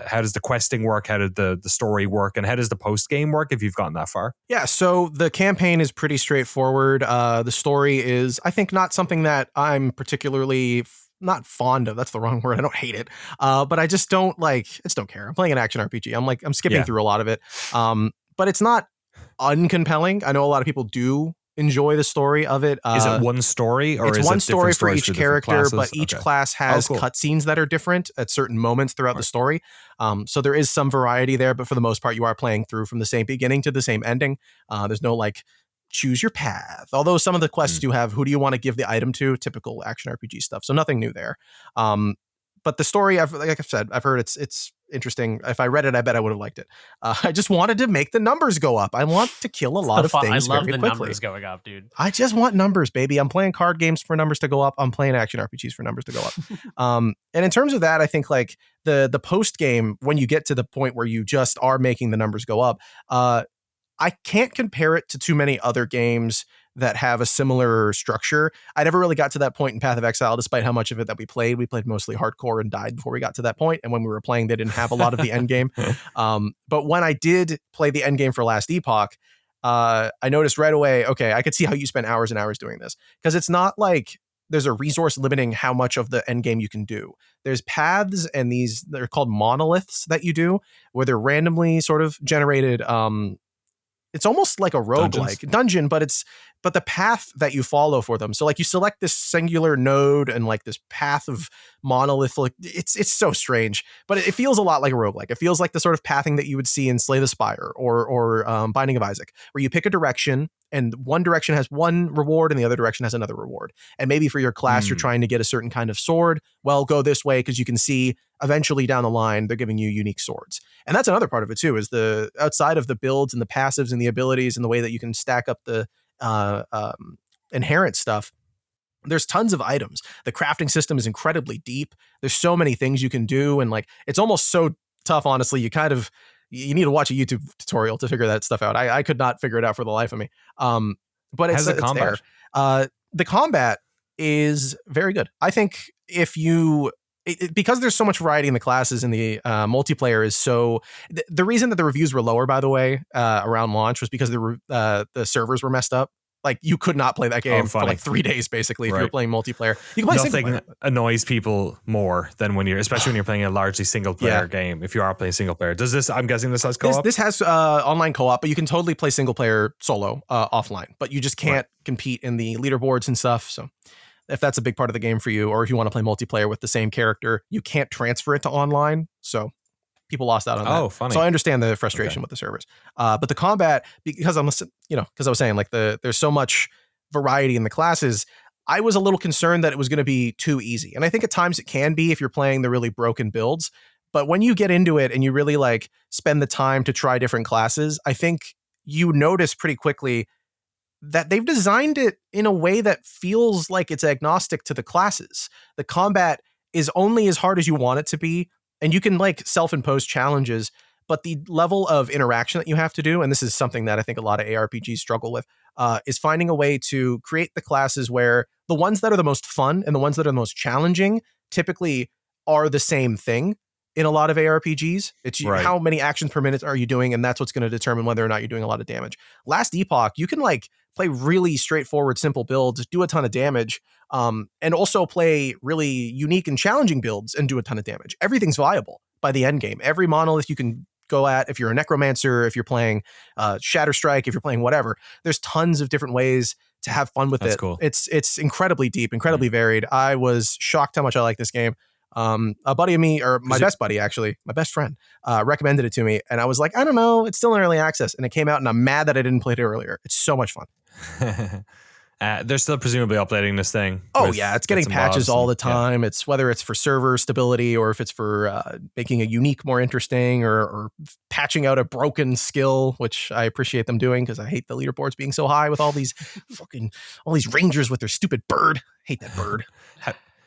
How does the questing work? How did the story work? And how does the post game work if you've gotten that far? Yeah, so the campaign is pretty straightforward. The story is, I think, not something that I'm particularly not fond of. That's the wrong word. I don't hate it. But I just don't care. I'm playing an action RPG. I'm skipping through a lot of it. But it's not uncompelling. I know a lot of people do enjoy the story of it. Is it one story, or it's is one it story for each character, but each Okay. class has cutscenes that are different at certain moments throughout the story. So there is some variety there, but for the most part, you are playing through from the same beginning to the same ending. There's no like choose your path. Although some of the quests do have who do you want to give the item to, typical action RPG stuff. So nothing new there. But the story, like I've said, I've heard it's interesting. If I read it, I bet I would have liked it. I just wanted to make the numbers go up. I want to kill a lot of things I love very the quickly. numbers going up, dude. I just want numbers, baby. I'm playing card games for numbers to go up. I'm playing action RPGs for numbers to go up. And in terms of that, I think like the post game, when you get to the point where you just are making the numbers go up, I can't compare it to too many other games that have a similar structure. I never really got to that point in Path of Exile, despite how much of it that we played. We played mostly hardcore and died before we got to that point. And when we were playing, they didn't have a lot of the end game. But when I did play the end game for Last Epoch, I noticed right away, okay, I could see how you spent hours and hours doing this. Because it's not like there's a resource limiting how much of the end game you can do. There's paths, and they're called monoliths that you do, where they're randomly sort of generated. It's almost like a roguelike dungeon, but the path that you follow for them. So like you select this singular node and like this path of monolith, like it's so strange, but it feels a lot like a roguelike. It feels like the sort of pathing that you would see in Slay the Spire or Binding of Isaac, where you pick a direction and one direction has one reward and the other direction has another reward. And maybe for your class, you're trying to get a certain kind of sword. Well, go this way because you can see eventually down the line, they're giving you unique swords. And that's another part of it too, is the outside of the builds and the passives and the abilities and the way that you can stack up the inherent stuff. There's tons of items. The crafting system is incredibly deep. There's so many things you can do. And like, it's almost so tough, honestly. You need to watch a YouTube tutorial to figure that stuff out. I could not figure it out for the life of me. But it's combat. The combat is very good. I think if you, because there's so much variety in the classes and the multiplayer is so, the reason that the reviews were lower, by the way, around launch was because the servers were messed up. Like you could not play that game for like 3 days, basically, if you were playing multiplayer. You can play single player. Nothing annoys people more than especially when you're playing a largely single player game. If you are playing single player, I'm guessing this has co-op? This has online co-op, but you can totally play single player solo offline, but you just can't compete in the leaderboards and stuff. So if that's a big part of the game for you, or if you want to play multiplayer with the same character, you can't transfer it to online. So people lost out on that. Oh, funny. So I understand the frustration with the servers. But the combat, because I was saying like there's so much variety in the classes, I was a little concerned that it was going to be too easy. And I think at times it can be if you're playing the really broken builds. But when you get into it and you really like spend the time to try different classes, I think you notice pretty quickly that they've designed it in a way that feels like it's agnostic to the classes. The combat is only as hard as you want it to be. And you can like self-impose challenges, but the level of interaction that you have to do, and this is something that I think a lot of ARPGs struggle with, is finding a way to create the classes where the ones that are the most fun and the ones that are the most challenging typically are the same thing in a lot of ARPGs. It's how many actions per minute are you doing, and that's what's going to determine whether or not you're doing a lot of damage. Last Epoch, you can like play really straightforward, simple builds, do a ton of damage, and also play really unique and challenging builds and do a ton of damage. Everything's viable by the end game. Every monolith you can go at, if you're a necromancer, if you're playing Shatter Strike, if you're playing whatever, there's tons of different ways to have fun with it. Cool. It's incredibly deep, incredibly varied. I was shocked how much I like this game. A buddy of me, or my best buddy, actually, my best friend, recommended it to me. And I was like, I don't know, it's still in early access. And it came out and I'm mad that I didn't play it earlier. It's so much fun. They're still presumably updating this thing. Oh yeah, it's getting patches all the time. It's whether it's for server stability or if it's for making a unique more interesting or patching out a broken skill, which I appreciate them doing because I hate the leaderboards being so high with all these rangers with their stupid bird. Hate that bird.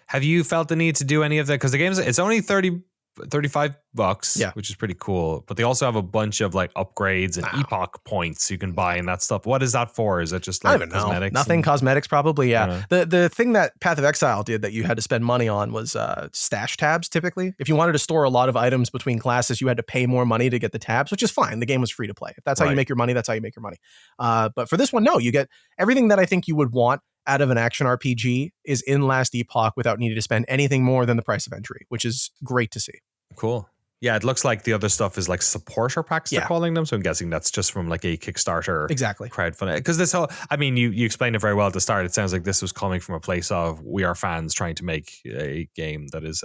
Have you felt the need to do any of that? Because the game's it's only $35, which is pretty cool. But they also have a bunch of like upgrades and epoch points you can buy and that stuff. What is that for? Is it just like cosmetics? Nothing cosmetics, probably. Yeah. The thing that Path of Exile did that you had to spend money on was stash tabs. Typically, if you wanted to store a lot of items between classes, you had to pay more money to get the tabs, which is fine. The game was free to play. If that's how you make your money, that's how you make your money. But for this one, no, you get everything that I think you would want out of an action RPG is in Last Epoch without needing to spend anything more than the price of entry, which is great to see. Cool. Yeah, it looks like the other stuff is like supporter packs they're calling them. So I'm guessing that's just from like a Kickstarter crowdfunding. Because this whole, I mean, you explained it very well at the start. It sounds like this was coming from a place of we are fans trying to make a game that is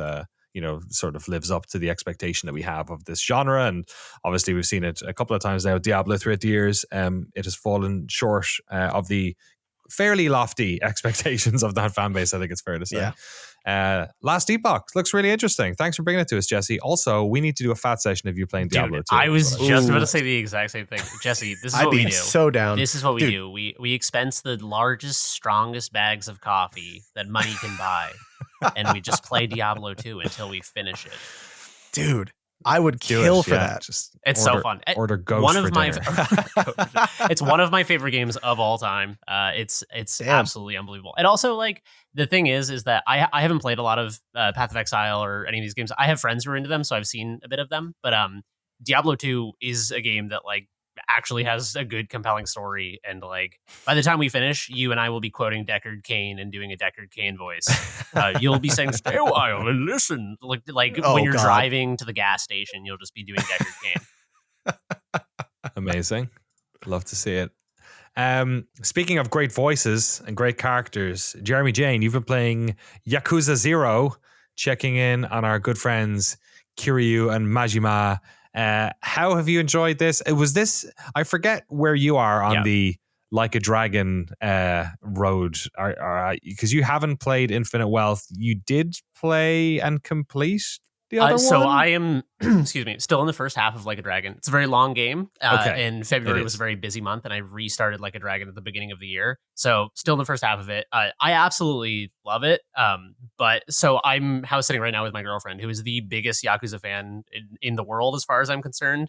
sort of lives up to the expectation that we have of this genre. And obviously we've seen it a couple of times now. Diablo throughout the years, it has fallen short of the fairly lofty expectations of that fan base, I think it's fair to say. Last Epoch looks really interesting. Thanks for bringing it to us, Jesse. Also, we need to do a fat session of you playing Diablo 2. I was just about to say the exact same thing. Jesse, this is what we do. So down. This is what we do. We expense the largest, strongest bags of coffee that money can buy, and we just play Diablo 2 until we finish it. Dude, I would kill for that. Just it's so fun. Order Ghost one of for my dinner. it's one of my favorite games of all time. It's absolutely unbelievable. And also, like, the thing is that I haven't played a lot of Path of Exile or any of these games. I have friends who are into them, so I've seen a bit of them. But Diablo 2 is a game that, like, actually has a good, compelling story. And, like, by the time we finish, you and I will be quoting Deckard Cain and doing a Deckard Cain voice. You'll be saying, "Stay a while and listen." Like when you're driving to the gas station, you'll just be doing Deckard Cain. Amazing. Love to see it. Speaking of great voices and great characters, Jeremy Jane, you've been playing Yakuza 0, checking in on our good friends Kiryu and Majima. How have you enjoyed this? I forget where you are on the Like a Dragon road, because you haven't played Infinite Wealth. You did play and complete the other one? So I am, excuse me, still in the first half of Like a Dragon. It's a very long game. And February was a very busy month, and I restarted Like a Dragon at the beginning of the year. So still in the first half of it. I absolutely love it. But so I'm house sitting right now with my girlfriend, who is the biggest Yakuza fan in the world, as far as I'm concerned.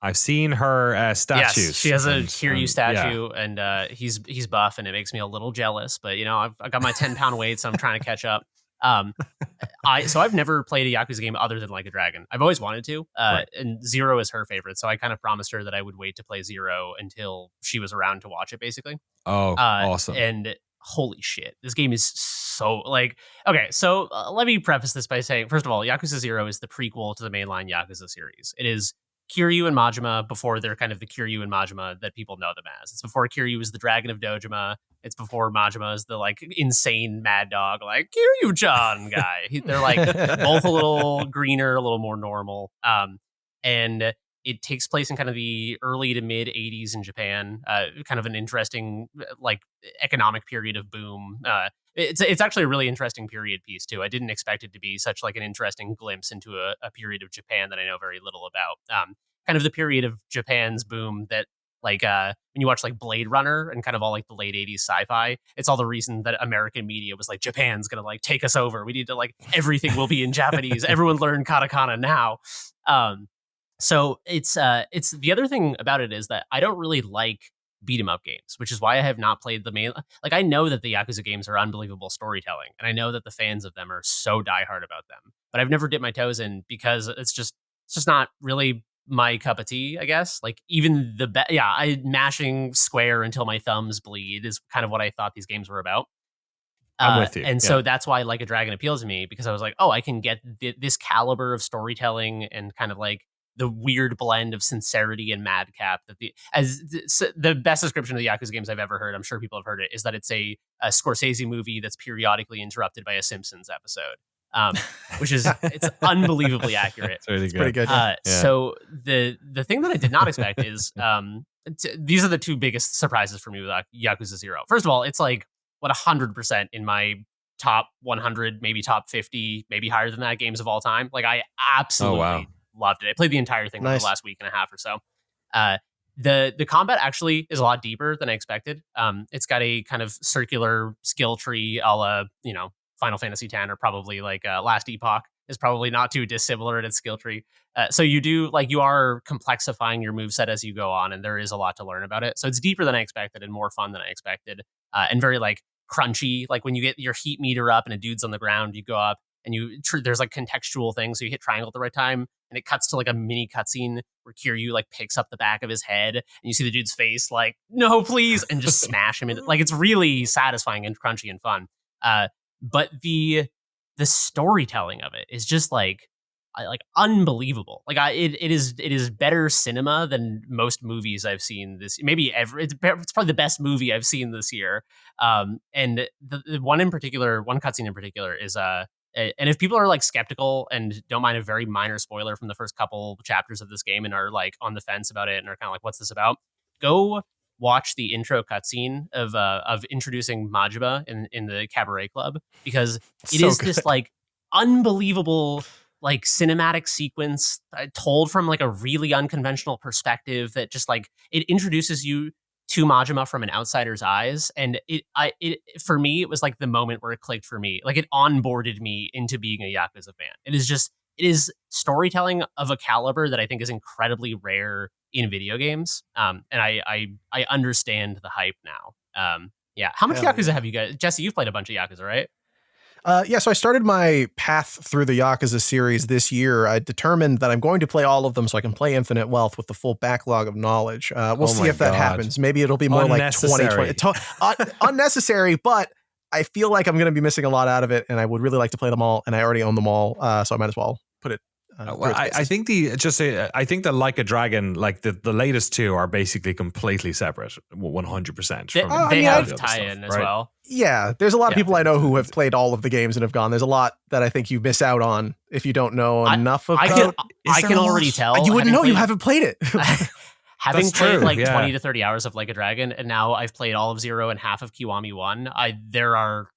I've seen her statues. Yes, she has a Kiryu statue, and he's buff, and it makes me a little jealous. But, you know, I've got my 10-pound weight, so I'm trying to catch up. So I've never played a Yakuza game other than Like a Dragon. I've always wanted to, and Zero is her favorite. So I kind of promised her that I would wait to play Zero until she was around to watch it, basically. Oh, awesome. And holy shit, this game is so, like, okay, so let me preface this by saying, first of all, Yakuza 0 is the prequel to the mainline Yakuza series. It is Kiryu and Majima before they're kind of the Kiryu and Majima that people know them as. It's before Kiryu is the Dragon of Dojima. It's before Majima is the, like, insane mad dog, like, Kiryu-chan guy. They're, like, both a little greener, a little more normal. And it takes place in kind of the early to mid 80s in Japan, kind of an interesting, like, economic period of boom. It's actually a really interesting period piece too. I didn't expect it to be such, like, an interesting glimpse into a period of Japan that I know very little about. Kind of the period of Japan's boom that, like, when you watch, like, Blade Runner and kind of all, like, the late 80s sci-fi, it's all the reason that American media was like, Japan's gonna, like, take us over. We need to, like, everything will be in Japanese. Everyone learn katakana now. So it's the other thing about it is that I don't really like beat 'em up games, which is why I have not played the main. Like, I know that the Yakuza games are unbelievable storytelling, and I know that the fans of them are so diehard about them, but I've never dipped my toes in because it's just not really my cup of tea, I guess. Like, even I mashing square until my thumbs bleed is kind of what I thought these games were about. I'm with you. And so that's why Like a Dragon appeals to me, because I was like, oh, I can get this caliber of storytelling and kind of, like, the weird blend of sincerity and madcap that the best description of the Yakuza games I've ever heard, I'm sure people have heard it, is that it's a Scorsese movie that's periodically interrupted by a Simpsons episode, which is, it's unbelievably accurate. It's pretty good. So the thing that I did not expect is these are the two biggest surprises for me with Yakuza 0. First of all, it's like, what, 100% in my top 100, maybe top 50, maybe higher than that, games of all time. Like, I absolutely loved it. I played the entire thing over the last week and a half or so. The combat actually is a lot deeper than I expected. It's got a kind of circular skill tree, a la, you know, Final Fantasy X, or probably like Last Epoch is probably not too dissimilar in its skill tree. So you are complexifying your moveset as you go on, and there is a lot to learn about it. So it's deeper than I expected and more fun than I expected, and very, like, crunchy. Like, when you get your heat meter up and a dude's on the ground, you go up and there's, like, contextual things. So you hit triangle at the right time, and it cuts to, like, a mini cutscene where Kiryu, like, picks up the back of his head, and you see the dude's face, like, no, please, and just smash him. Like, it's really satisfying and crunchy and fun. But the storytelling of it is just, like unbelievable. Like, it is better cinema than most movies I've seen this. Maybe ever. It's probably the best movie I've seen this year. And the one cutscene in particular is and if people are, like, skeptical and don't mind a very minor spoiler from the first couple chapters of this game and are, like, on the fence about it and are kind of like, what's this about? Go watch the intro cutscene of introducing Majima in the cabaret club, because it is this, like, unbelievable, like, cinematic sequence told from, like, a really unconventional perspective that just, like, it introduces you to Majima from an outsider's eyes. And it for me, it was like the moment where it clicked for me. Like, it onboarded me into being a Yakuza fan. It is just it is storytelling of a caliber that I think is incredibly rare in video games. And I understand the hype now. Yeah. How much Yakuza have you guys? Jesse, you've played a bunch of Yakuza, right? Yeah, so I started my path through the Yakuza series this year. I determined that I'm going to play all of them so I can play Infinite Wealth with the full backlog of knowledge. We'll see if that happens. Maybe it'll be more like 2020. Unnecessary, but I feel like I'm going to be missing a lot out of it, and I would really like to play them all, and I already own them all, so I might as well put it. I think the Like a Dragon, like the latest two, are basically completely separate, 100%. They have tie-in as well. Yeah, there's a lot of people I know who have played all of the games and have gone. There's a lot that I think you miss out on if you don't know enough about. I can already tell. You wouldn't know. You haven't played it. Having played 20 to 30 hours of Like a Dragon, and now I've played all of 0 and half of Kiwami 1, there are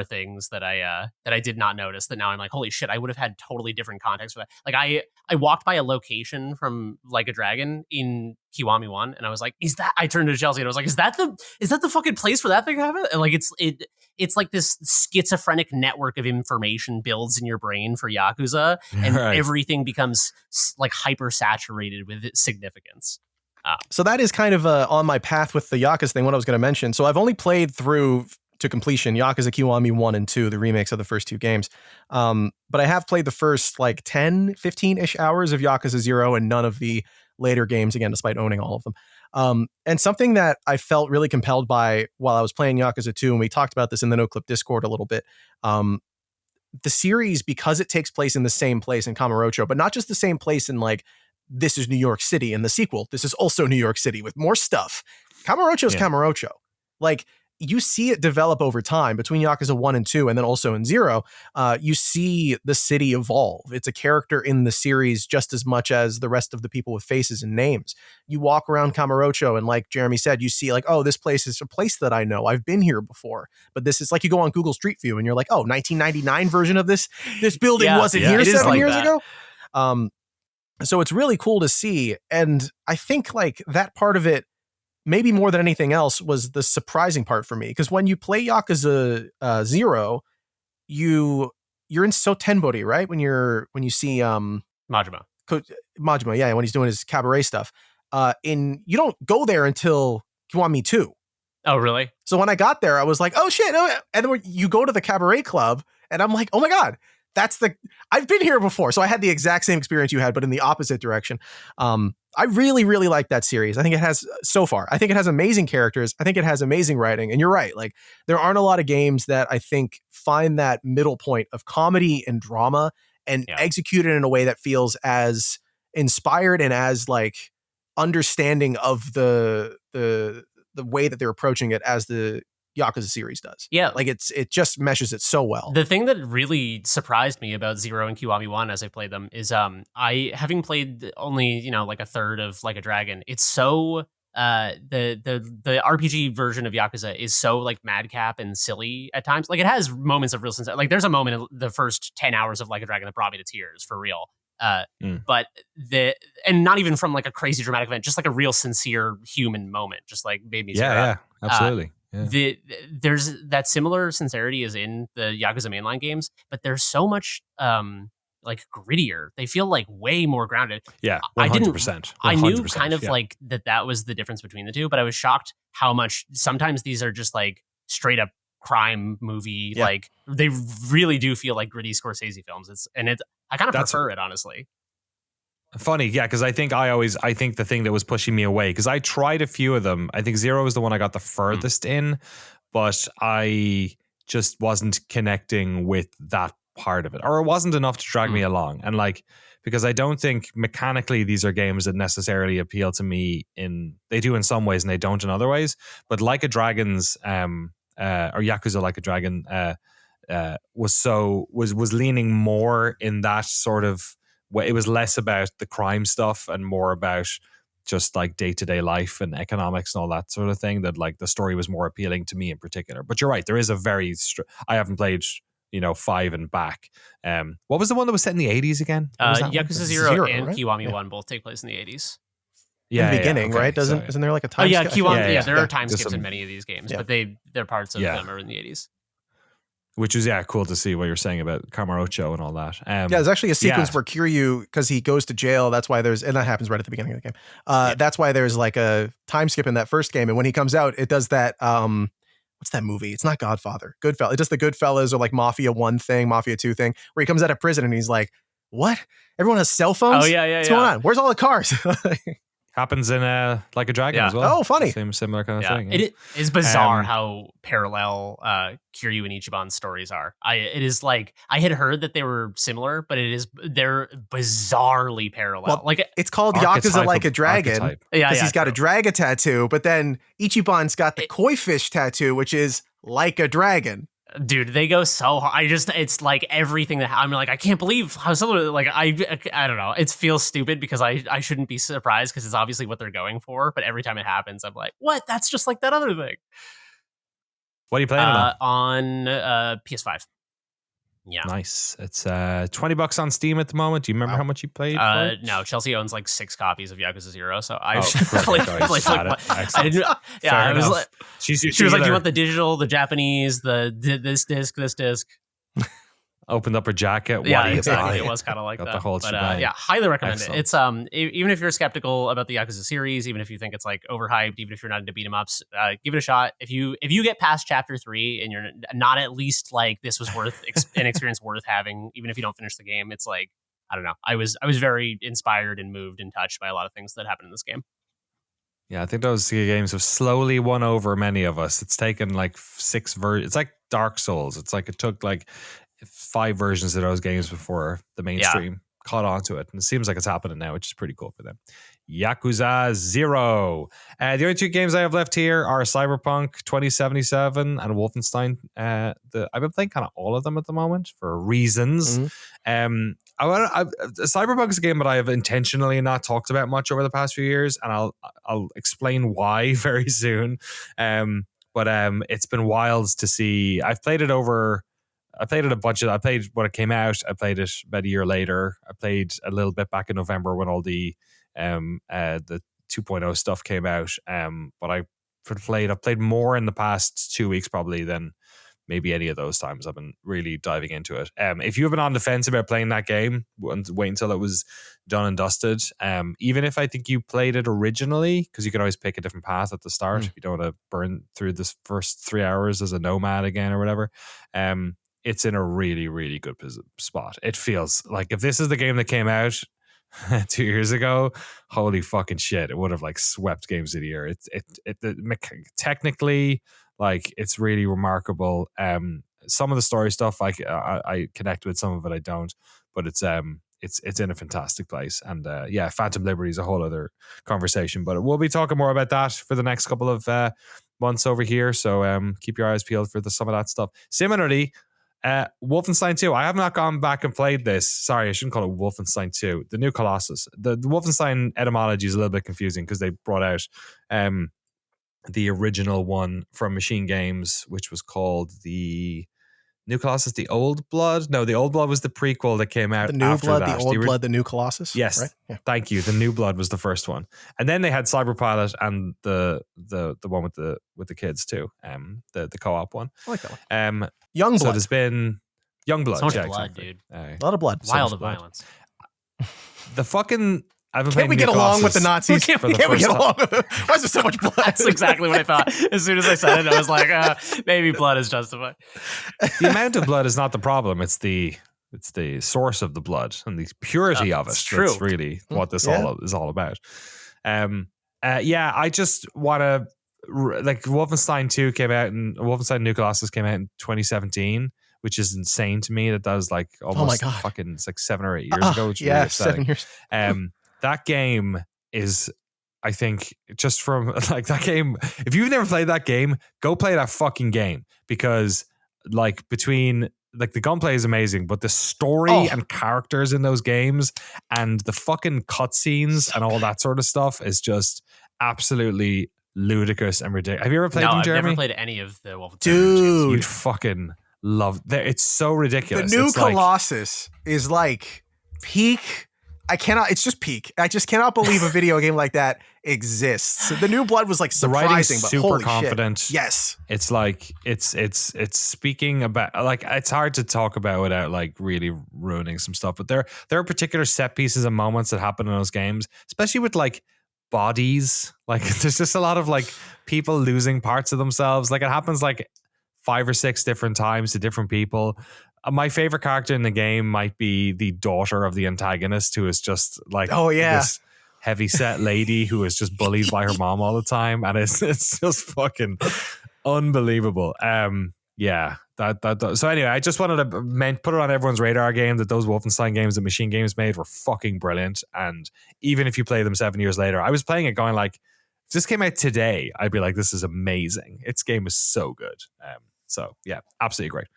things that I did not notice that now I'm like, holy shit, I would have had totally different context for that. Like I walked by a location from Like a Dragon in Kiwami 1, and I was like, I turned to Chelsea and I was like, is that the fucking place for that thing to happen? And like it's like this schizophrenic network of information builds in your brain for Yakuza, and everything becomes like hyper saturated with significance. So that is kind of on my path with the Yakuza thing, what I was going to mention. So I've only played through to completion Yakuza Kiwami 1 and 2, the remakes of the first two games. But I have played the first like 10, 15-ish hours of Yakuza 0 and none of the later games, again, despite owning all of them. And something that I felt really compelled by while I was playing Yakuza 2, and we talked about this in the Noclip Discord a little bit, the series, because it takes place in the same place in Kamurocho, but not just the same place in like, this is New York City, and the sequel, this is also New York City with more stuff. Kamurocho's Kamurocho. Like, you see it develop over time between Yakuza 1 and 2, and then also in 0. You see the city evolve. It's a character in the series just as much as the rest of the people with faces and names. You walk around Kamurocho, and like Jeremy said, you see like, oh, this place is a place that I know. I've been here before. But this is like, you go on Google Street View, and you're like, oh, 1999 version of this building wasn't here 7 years ago. So it's really cool to see. And I think like that part of it, maybe more than anything else, was the surprising part for me. Because when you play Yakuza 0, you're in Sotenbori, right? When you see Majima, yeah, when he's doing his cabaret stuff. You don't go there until Kiwami 2. Oh, really? So when I got there, I was like, oh shit. Oh, and then you go to the cabaret club, and I'm like, oh my God. I've been here before. So I had the exact same experience you had, but in the opposite direction. I really, really like that series. I think it has amazing characters. I think it has amazing writing. And you're right. Like, there aren't a lot of games that I think find that middle point of comedy and drama and execute it in a way that feels as inspired and as like understanding of the way that they're approaching it as the Yakuza series does. Yeah. Like it just meshes it so well. The thing that really surprised me about 0 and Kiwami 1 as I played them is I, having played only, like a third of Like a Dragon, it's so the RPG version of Yakuza is so like madcap and silly at times. Like, it has moments of real sense. Like, there's a moment in the first 10 hours of Like a Dragon that brought me to tears for real. But and not even from like a crazy dramatic event, just like a real sincere human moment, just like made me yeah, absolutely. There's that similar sincerity is in the Yakuza mainline games, but there's so much like grittier. They feel like way more grounded. Yeah, 100%. I knew kind of like that was the difference between the two, but I was shocked how much sometimes these are just like straight up crime movie. Yeah. Like, they really do feel like gritty Scorsese films. I kind of prefer it, honestly. Funny, yeah, because I think the thing that was pushing me away, because I tried a few of them. I think 0 was the one I got the furthest in, but I just wasn't connecting with that part of it, or it wasn't enough to drag me along. And like, because I don't think mechanically these are games that necessarily appeal to me they do in some ways and they don't in other ways. But Like a Dragon's or Yakuza Like a Dragon was leaning more in that sort of way. It was less about the crime stuff and more about just like day-to-day life and economics and all that sort of thing, that like the story was more appealing to me in particular. But you're right, there is a very I haven't played 5 and back. What was the one that was set in the 80s again? Yakuza 0 and right? Kiwami 1 both take place in the 80s. Yeah, in the beginning, okay. Right? Isn't there like a time skip? Kiwami, there are time skips in many of these games, but they're parts of them are in the 80s. which is cool to see what you're saying about Kamurocho and all that. There's actually a sequence where Kiryu, because he goes to jail, that's why and that happens right at the beginning of the game. That's why there's like a time skip in that first game, and when he comes out, it does that. What's that movie? It's not Godfather. Goodfellas. It does the Goodfellas or like Mafia 1 thing, Mafia 2 thing, where he comes out of prison and he's like, "What? Everyone has cell phones? Oh yeah. What's going on? Where's all the cars?" Happens in Like a Dragon as well. Oh, funny. Similar kind of thing. It is bizarre how parallel Kiryu and Ichiban's stories are. It is like, I had heard that they were similar, but they're bizarrely parallel. Well, like it's called Yakuza Like a Dragon. Yeah, he's got a dragon tattoo, but then Ichiban's got the koi fish tattoo, which is like a dragon. Dude, they go so hard. It's like everything that I'm like, I can't believe how similar. Like, I don't know. It feels stupid because I shouldn't be surprised because it's obviously what they're going for. But every time it happens, I'm like, what? That's just like that other thing. What are you playing on PS5? Yeah, nice. It's $20 on Steam at the moment. Do you remember how much you played? For it? No, Chelsea owns like 6 copies of Yakuza 0, so I I didn't. Yeah, I was like, she was like, "Do you want the digital, the Japanese, this disc?" Opened up her jacket. Yeah, exactly. It was kind of like that. The whole but highly recommend Excellent. it. It's even if you're skeptical about the Yakuza series, even if you think it's like overhyped, even if you're not into beat 'em ups, give it a shot. If you get past chapter 3 and you're not at least like this was worth an experience worth having, even if you don't finish the game, it's like, I don't know. I was very inspired and moved and touched by a lot of things that happened in this game. Yeah, I think those games have slowly won over many of us. It's taken like 6 versions. It's like Dark Souls. It's like it took like 5 versions of those games before the mainstream caught on to it. And it seems like it's happening now, which is pretty cool for them. Yakuza 0. The only 2 games I have left here are Cyberpunk 2077 and Wolfenstein. I've been playing kind of all of them at the moment for reasons. Mm-hmm. Cyberpunk is a game that I have intentionally not talked about much over the past few years, and I'll explain why very soon. But it's been wild to see. I played it a bunch of. I played when it came out. I played it about a year later. I played a little bit back in November when all the 2.0 stuff came out. But I've played more in the past 2 weeks probably than maybe any of those times. I've been really diving into it. If you have been on the fence about playing that game, wait until it was done and dusted. Even if I think you played it originally, because you can always pick a different path at the start if you don't want to burn through this first 3 hours as a nomad again or whatever. It's in a really, really good spot. It feels like if this is the game that came out 2 years ago, holy fucking shit, it would have like swept games of the year. Technically, like it's really remarkable. Some of the story stuff I connect with, some of it I don't, but it's in a fantastic place. And Phantom Liberty is a whole other conversation, but we'll be talking more about that for the next couple of months over here. So keep your eyes peeled for some of that stuff. Similarly, Wolfenstein 2. I have not gone back and played this. Sorry, I shouldn't call it Wolfenstein 2. The new Colossus. The Wolfenstein etymology is a little bit confusing because they brought out the original one from Machine Games, which was called the New Colossus, the Old Blood. No, the Old Blood was the prequel that came out. The New after Blood, that. the Old Blood, the New Colossus. Yes, right? Yeah. Thank you. The New Blood was the first one, and then they had Cyberpilot and the one with the kids too. The co-op one. I like that one. Young Blood. So there's been Young Blood. So much yeah, blood, exactly. dude. A lot of blood. Wild of violence. The fucking. Can't we get along with the Nazis? Can't we get along with it? Why is there so much blood? That's exactly what I thought. As soon as I said it, I was like, maybe blood is justified. The amount of blood is not the problem. It's the source of the blood and the purity of it. True. That's really what this all is all about. I just want to like Wolfenstein 2 came out and Wolfenstein New Colossus came out in 2017. Which is insane to me. That was like almost fucking, it's like 7 or 8 years ago. Which really 7 years. That game is, I think, just from like that game. If you've never played that game, go play that fucking game because like between like the gunplay is amazing, but the story and characters in those games and the fucking cutscenes and all that sort of stuff is just absolutely ludicrous and ridiculous. Have you ever played them, Jeremy? I've never played any of the Wolfenstein. Dude, you'd fucking love. It's so ridiculous. The new Colossus is like peak I cannot. It's just peak. I just cannot believe a video game like that exists. The New Blood was like surprising, but super holy confident. shit. Yes, it's like it's speaking about, like, it's hard to talk about without like really ruining some stuff. But there are particular set pieces and moments that happen in those games, especially with like bodies. Like there's just a lot of like people losing parts of themselves. Like it happens like 5 or 6 different times to different people. My favorite character in the game might be the daughter of the antagonist, who is just like, this heavy-set lady who is just bullied by her mom all the time, and it's just fucking unbelievable. So anyway, I just wanted to put it on everyone's radar game that those Wolfenstein games that Machine Games made were fucking brilliant. And even if you play them 7 years later, I was playing it going like, if this came out today, I'd be like, this is amazing. Its game is so good. So yeah, absolutely great.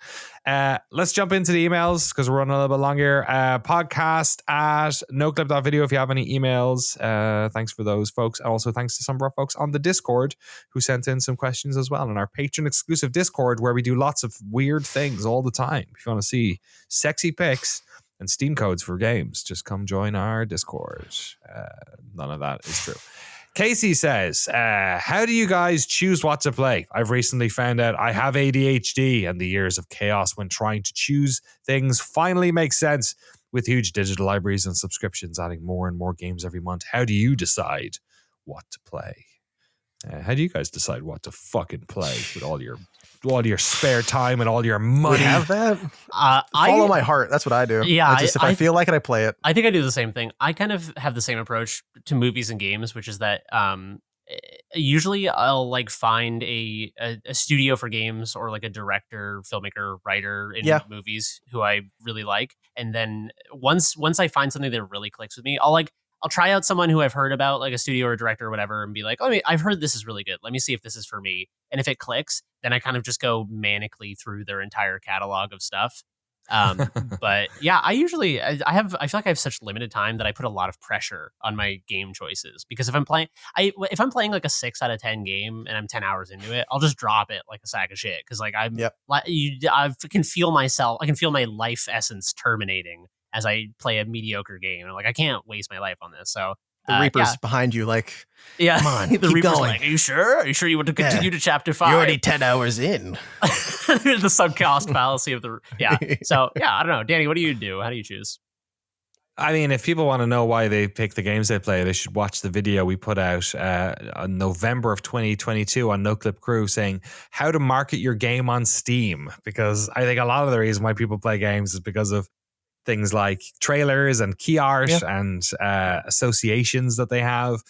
Let's jump into the emails because we're running a little bit long here. Podcast at noclip.video if you have any emails. Thanks for those folks. And also thanks to some of our folks on the Discord who sent in some questions as well. In our Patreon exclusive Discord where we do lots of weird things all the time. If you want to see sexy pics and Steam codes for games, just come join our Discord. None of that is true. Casey says, how do you guys choose what to play? I've recently found out I have ADHD, and the years of chaos when trying to choose things finally make sense. With huge digital libraries and subscriptions adding more and more games every month, how do you decide what to play? How do you guys decide what to fucking play with all your spare time and all your money? We have that. Follow my heart. That's what I do. Yeah, if I feel like it, I play it. I think I do the same thing. I kind of have the same approach to movies and games, which is that usually I'll like find a studio for games or like a director, filmmaker, writer in movies who I really like, and then once I find something that really clicks with me, I'll try out someone who I've heard about, like a studio or director or whatever, and be like, oh, I've heard this is really good. Let me see if this is for me. And if it clicks, then I kind of just go manically through their entire catalog of stuff. But yeah, I feel like I have such limited time that I put a lot of pressure on my game choices, because if I'm playing like a 6 out of 10 game and I'm 10 hours into it, I'll just drop it like a sack of shit. Cause like I can feel my life essence terminating as I play a mediocre game. I'm like, I can't waste my life on this. So the Reaper's behind you, like, come on, the keep Reaper's going. Like, are you sure? Are you sure you want to continue to chapter 5? You're already 10 hours in. The sunk cost fallacy of the So I don't know, Danny. What do you do? How do you choose? I mean, if people want to know why they pick the games they play, they should watch the video we put out in November of 2022 on Noclip Crew saying how to market your game on Steam. Because I think a lot of the reason why people play games is because of things like trailers and key art and associations that they have.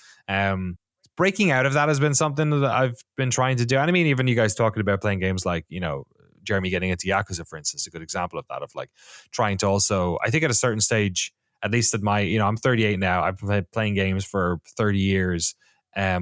Breaking out of that has been something that I've been trying to do. And I mean, even you guys talking about playing games like, Jeremy getting into Yakuza, for instance, a good example of that, of like trying to also, I think at a certain stage, at least at my, I'm 38 now, I've been playing games for 30 years. I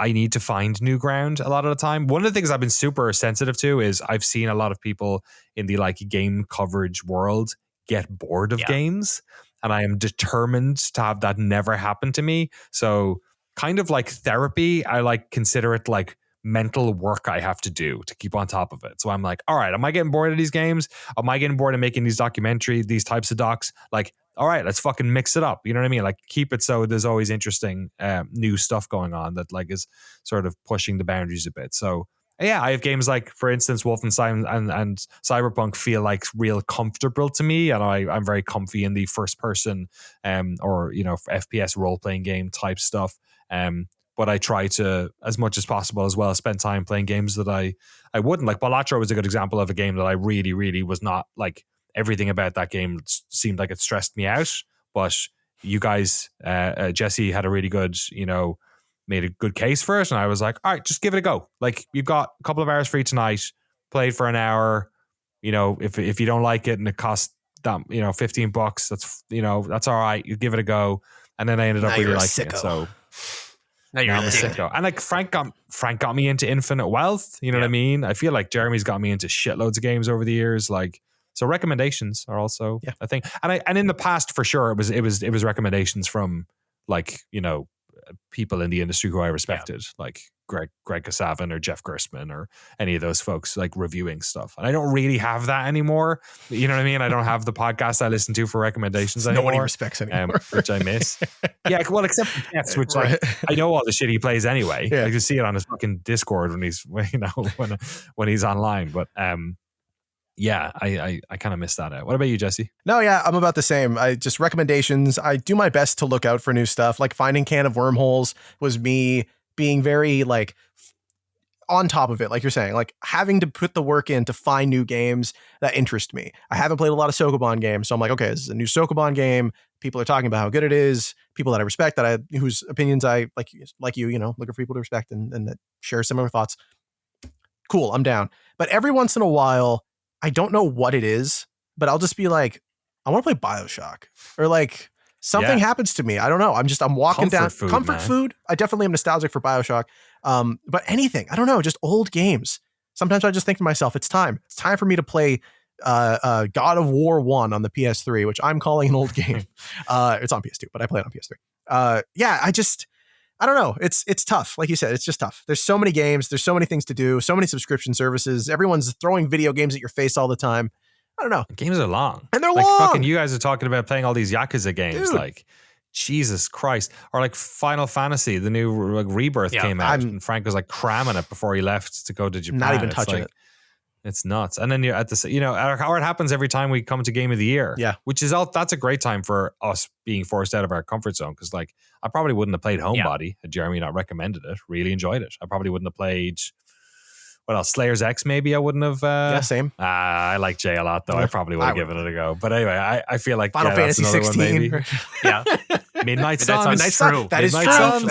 need to find new ground a lot of the time. One of the things I've been super sensitive to is I've seen a lot of people in the like game coverage world get bored of games, and I am determined to have that never happen to me. So kind of like therapy, I like consider it like mental work I have to do to keep on top of it. So I'm like, all right, am I getting bored of these games? Am I getting bored of making these these types of docs? Like, all right, let's fucking mix it up. You know what I mean? Like keep it so there's always interesting new stuff going on that like is sort of pushing the boundaries a bit. So yeah, I have games like, for instance, Wolfenstein and Cyberpunk feel like real comfortable to me, and I'm very comfy in the first person or FPS role playing game type stuff. But I try to, as much as possible as well, spend time playing games that I wouldn't. Like Balatro was a good example of a game that I really, really was not like. Everything about that game seemed like it stressed me out. But you guys, Jesse had a really good, made a good case for it, and I was like, all right, just give it a go. Like you've got a couple of hours free tonight, play it for an hour. If you don't like it and it costs that $15, that's all right. You give it a go. And then I ended up really liking it. So now you're a sicko. And like Frank got me into Infinite Wealth. You know what I mean? I feel like Jeremy's got me into shitloads of games over the years. Like, so recommendations are also a thing. And in the past, for sure, it was recommendations from like, people in the industry who I respected. Like Greg Kasavin or Jeff Gerstmann or any of those folks like reviewing stuff. And I don't really have that anymore. You know what I mean? I don't have the podcast I listen to for recommendations anymore. Nobody respects anymore. Which I miss. Yeah, well, except for Jets, which like I know all the shit he plays anyway. Yeah. I can see it on his fucking Discord when he's when he's online. But yeah, I kind of missed that out. What about you, Jesse? No, yeah, I'm about the same. I just recommendations. I do my best to look out for new stuff. Like finding Can of Wormholes was me being very like on top of it, like you're saying, like having to put the work in to find new games that interest me. I haven't played a lot of Sokoban games, so I'm like, okay, this is a new Sokoban game. People are talking about how good it is. People that I respect, whose opinions I like you know, looking for people to respect and that share similar thoughts. Cool, I'm down. But every once in a while, I don't know what it is, but I'll just be like, I want to play BioShock, or like something happens to me. I don't know. I'm walking down comfort food. I definitely am nostalgic for BioShock. But anything, I don't know, just old games. Sometimes I just think to myself, it's time for me to play God of War 1 on the PS3, which I'm calling an old game. It's on PS2, but I play it on PS3. I don't know. It's tough. Like you said, it's just tough. There's so many games. There's so many things to do. So many subscription services. Everyone's throwing video games at your face all the time. I don't know. Games are long. And they're like long. Fucking you guys are talking about playing all these Yakuza games. Dude. Like, Jesus Christ. Or like Final Fantasy, the new like Rebirth came out. And Frank was like cramming it before he left to go to Japan. Not even touching it. It's nuts. And then you're at the, you know, or it happens every time we come to Game of the Year. Yeah. Which is that's a great time for us being forced out of our comfort zone. Cause like, I probably wouldn't have played Homebody had Jeremy not recommended it. Really enjoyed it. I probably wouldn't have played, what else? Slayer's X, maybe I wouldn't have. Same. I like Jay a lot, though. I probably would have given it a go. But anyway, I feel like Final Fantasy 16. Yeah. Midnight Suns. That is true. That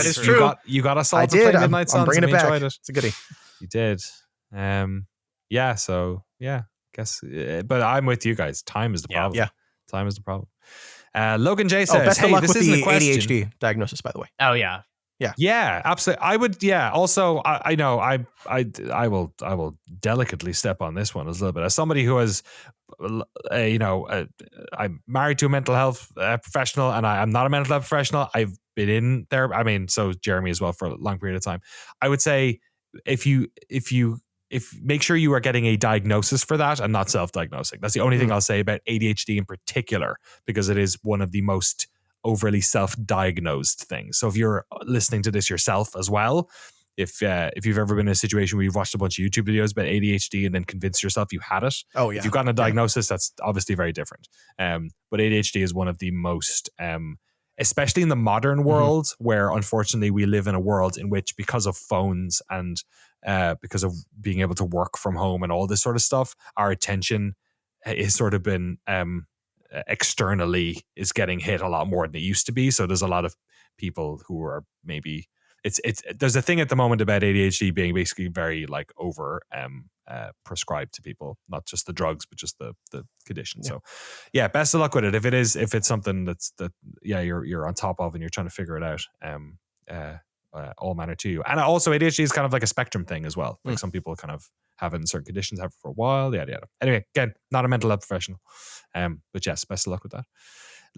is true. You got us all to play Midnight Suns. I'm bringing it back. Enjoyed it. It's a goodie. You did. I guess. But I'm with you guys. Time is the problem. Yeah. Time is the problem. Logan J says, best of luck this with isn't the a question. ADHD diagnosis, by the way. Oh, yeah. Yeah, absolutely. I would. Yeah. Also, I know I will delicately step on this one a little bit as somebody who has, I'm married to a mental health professional, and I'm not a mental health professional. I've been in there. I mean, so Jeremy as well for a long period of time. I would say if make sure you are getting a diagnosis for that and not self-diagnosing. That's the only thing I'll say about ADHD in particular, because it is one of the most overly self-diagnosed things. So if you're listening to this yourself as well, if you've ever been in a situation where you've watched a bunch of YouTube videos about ADHD and then convinced yourself you had it, if you've gotten a diagnosis, that's obviously very different. But ADHD is one of the most, especially in the modern world, where unfortunately we live in a world in which, because of phones and because of being able to work from home and all this sort of stuff, our attention has sort of been externally is getting hit a lot more than it used to be. So there's a lot of people who are maybe there's a thing at the moment about ADHD being basically very like over prescribed to people, not just the drugs but just the condition. So yeah, best of luck with it. If it's something you're on top of and you're trying to figure it out, all manner to you. And also ADHD is kind of like a spectrum thing as well. Like some people kind of have it in certain conditions, have it for a while, yada yada. Anyway, again, not a mental health professional. But yes, best of luck with that.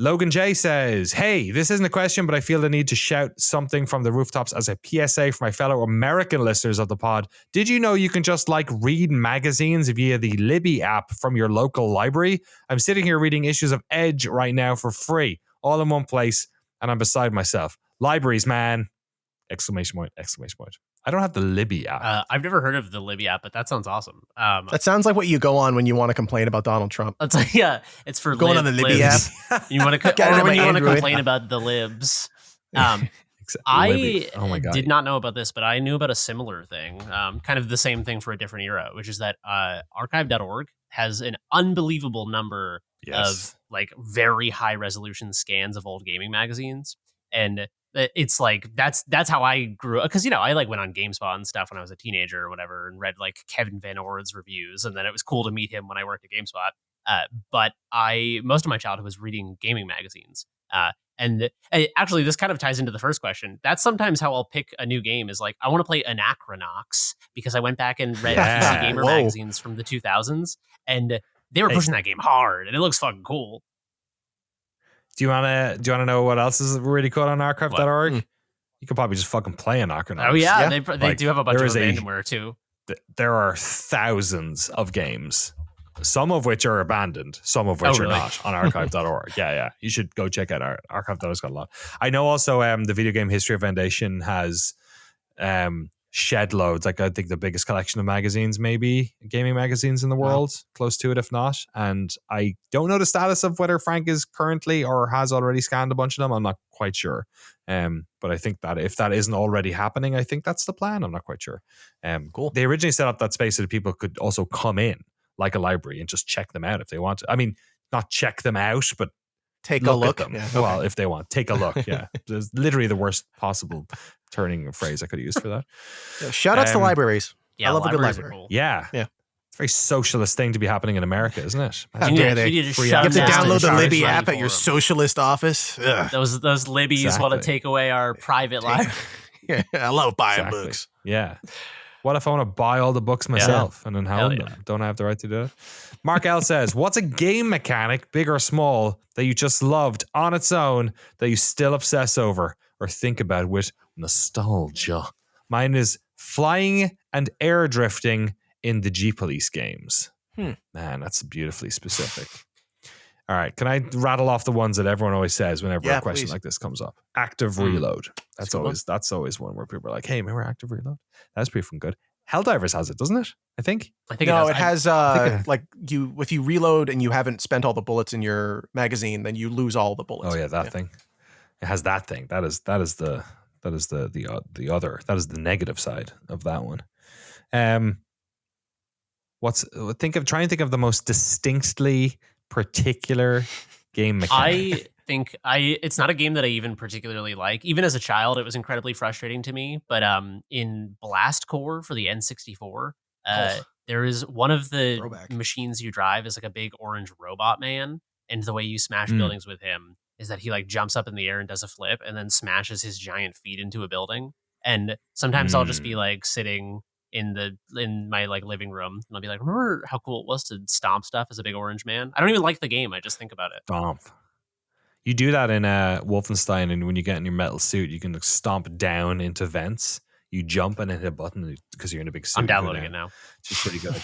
Logan J says, hey, this isn't a question, but I feel the need to shout something from the rooftops as a PSA for my fellow American listeners of the pod. Did you know you can just like read magazines via the Libby app from your local library? I'm sitting here reading issues of Edge right now for free, all in one place, and I'm beside myself. Libraries, man. Exclamation point. I don't have the Libby app. I've never heard of the Libby app, but that sounds awesome. That sounds like what you go on when you want to complain about Donald Trump. It's like, it's for going on the Libby app. You want to, or when you want to complain about the libs. I did not know about this, but I knew about a similar thing, kind of the same thing for a different era, which is that archive.org has an unbelievable number of like very high resolution scans of old gaming magazines. And it's like that's how I grew up, because I like went on GameSpot and stuff when I was a teenager or whatever and read like Kevin Van Orden's reviews, and then it was cool to meet him when I worked at GameSpot. But most of my childhood was reading gaming magazines. And actually, this kind of ties into the first question. That's sometimes how I'll pick a new game, is like, I want to play Anachronox because I went back and read PC Gamer magazines from the 2000s, and they were pushing that game hard, and it looks fucking cool. Do you want to know what else is really cool on archive.org? You could probably just fucking play an Ocronauts. Oh yeah, Yeah. they do have a bunch of there is abandonware too. There are thousands of games, some of which are abandoned, some of which are really? not on archive.org. Yeah. You should go check out archive.org's got a lot. I know also the Video Game History Foundation has shed loads. Like I think the biggest collection of magazines, maybe gaming magazines in the world, close to it, if not. And I don't know the status of whether Frank is currently or has already scanned a bunch of them. I'm not quite sure. But I think that if that isn't already happening, I think that's the plan. I'm not quite sure. Cool. They originally set up that space so that people could also come in like a library and just check them out if they want to. I mean, not check them out, but take a look. at them. Yeah, okay. Well, if they want, take a look. Yeah. There's literally the worst possible turning phrase I could have used for that. Yeah, shout outs to libraries. Yeah, I love a good libraries are library. cool. Yeah. Yeah. It's a very socialist thing to be happening in America, isn't it? How dare they? You You have to download the Libby app at your socialist office. Ugh. Those Libbies want to take away our private library. Yeah, I love buying books. Yeah. What if I want to buy all the books myself and then own them? Don't I have the right to do it? Mark L says, what's a game mechanic, big or small, that you just loved on its own that you still obsess over or think about with nostalgia? Mine is flying and air drifting in the G-Police games. Man, that's beautifully specific. All right. Can I rattle off the ones that everyone always says whenever a question like this comes up? Active reload. That's always one where people are like, hey, remember active reload? That's pretty fucking good. Helldivers has it, doesn't it? I think it has like if you reload and you haven't spent all the bullets in your magazine, then you lose all the bullets. Oh yeah, that thing. It has that thing. That is the other. That is the negative side of that one. Try and think of the most distinctly particular game mechanic. I think it's not a game that I even particularly like. Even as a child, it was incredibly frustrating to me. But in Blast Core for the N64, there is one of the machines you drive is like a big orange robot man, and the way you smash buildings with him is that he like jumps up in the air and does a flip, and then smashes his giant feet into a building. And sometimes I'll just be like sitting in my like living room, and I'll be like, remember how cool it was to stomp stuff as a big orange man? I don't even like the game. I just think about it. Stomp. You do that in Wolfenstein, and when you get in your metal suit, you can stomp down into vents. You jump and hit a button because you're in a big suit. I'm downloading it now. Which is pretty good.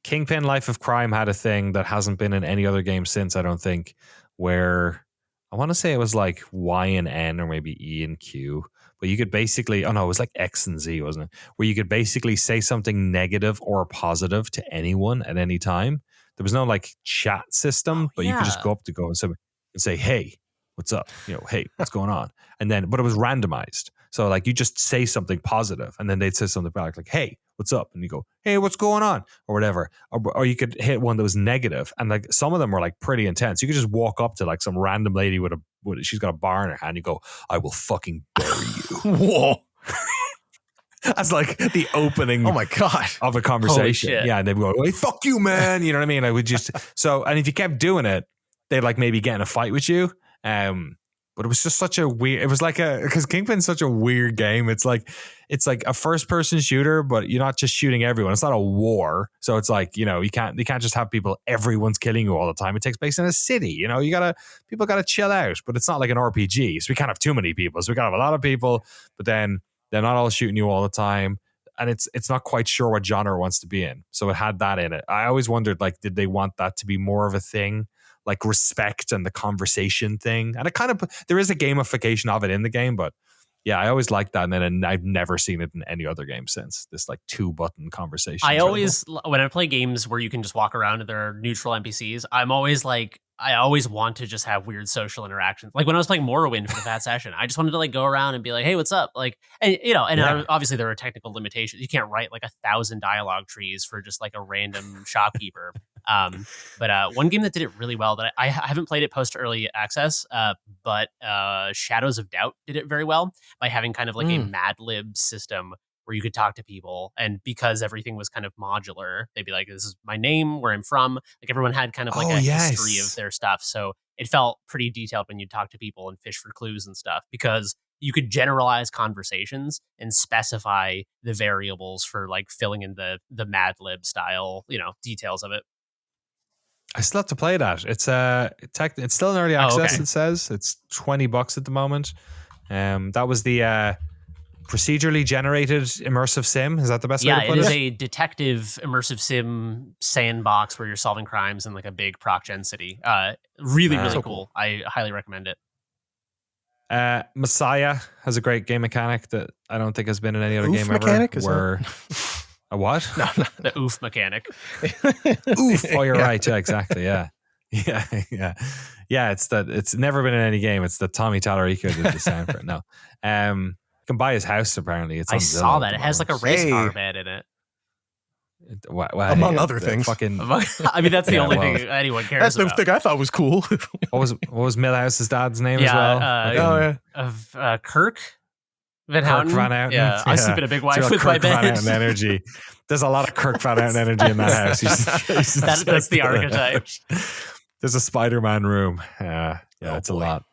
Kingpin Life of Crime had a thing that hasn't been in any other game since, I don't think, where I want to say it was like Y and N or maybe E and Q. But you could basically, it was like X and Z, wasn't it? Where you could basically say something negative or positive to anyone at any time. There was no like chat system, but you could just go up to and say, hey, what's up? Hey, what's going on? But it was randomized. So like you just say something positive and then they'd say something back like, hey, what's up? And you go, hey, what's going on? Or whatever. Or you could hit one that was negative. And like some of them were like pretty intense. You could just walk up to like some random lady she's got a bar in her hand. You go, I will fucking bury you. Whoa. That's like the opening. Oh my God. Of a conversation. Yeah. And they'd go, hey, fuck you, man. You know what I mean? I would just, and if you kept doing it, they'd like maybe get in a fight with you. But it was just such a weird, it was like because Kingpin's such a weird game. It's like a first person shooter, but you're not just shooting everyone. It's not a war. So it's like, you can't just have everyone's killing you all the time. It takes place in a city, people gotta chill out, but it's not like an RPG. So we can't have too many people. So we gotta have a lot of people, but then they're not all shooting you all the time. And it's not quite sure what genre it wants to be in. So it had that in it. I always wondered, like, did they want that to be more of a thing? Like respect and the conversation thing. And there is a gamification of it in the game, but yeah, I always liked that. And then I've never seen it in any other game since. This like 2-button conversation. When I play games where you can just walk around and there are neutral NPCs, I always want to just have weird social interactions. Like when I was playing Morrowind for the Fat Session, I just wanted to like go around and be like, hey, what's up? Like, and obviously there are technical limitations. You can't write like 1,000 dialogue trees for just like a random shopkeeper. But one game that did it really well that I haven't played it post early access, but Shadows of Doubt did it very well by having kind of like a Mad Lib system where you could talk to people. And because everything was kind of modular, they'd be like, this is my name, where I'm from. Like everyone had kind of like a history of their stuff. So it felt pretty detailed when you talk to people and fish for clues and stuff, because you could generalize conversations and specify the variables for like filling in the Mad Lib style, details of it. I still have to play that. It's still in early access. It says it's $20 at the moment. That was the procedurally generated immersive sim. Is that the best way to put it? Yeah, it is a detective immersive sim sandbox where you're solving crimes in like a big proc gen city. Really so cool. I highly recommend it. Messiah has a great game mechanic that I don't think has been in any other game mechanic? ever. Where a what? No. The oof mechanic. Oof. Oh, you're right. Yeah, exactly. Yeah. It's never been in any game. It's the Tommy Tallarico did the sound for it. No. You can buy his house apparently. It's I on saw Zillow that. at It the has like a moment. race car bed in it. Among other things. Fucking, I mean, that's the only thing anyone cares That's the about. thing I thought was cool. what was Millhouse's dad's name as well? Kirk Van Houten. Kirk Van Houten. Yeah, I sleep in a big wife with Kirk my bed. Van Houten energy. There's a lot of Kirk Van Houten energy in that house. That's the archetype. There's a Spider-Man room. It's a lot.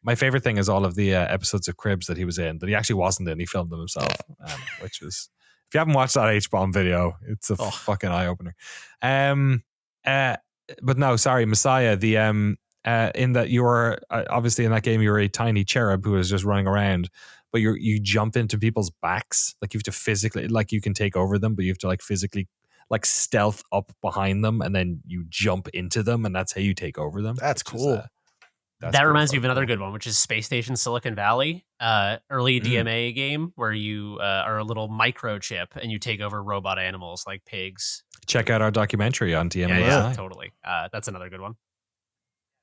My favorite thing is all of the episodes of Cribs that he was in, that he actually wasn't in. He filmed them himself, which was, if you haven't watched that H-Bomb video, it's a fucking eye-opener. But no, sorry, Messiah, the in that you were, obviously in that game, you were a tiny cherub who was just running around, but you jump into people's backs. Like you have to physically, like you can take over them, but you have to like physically like stealth up behind them, and then you jump into them, and that's how you take over them. That's cool. That reminds me of another good one, which is Space Station Silicon Valley, early DMA game where you are a little microchip and you take over robot animals like pigs. Check out our documentary on DMA. Yeah, totally. That's another good one.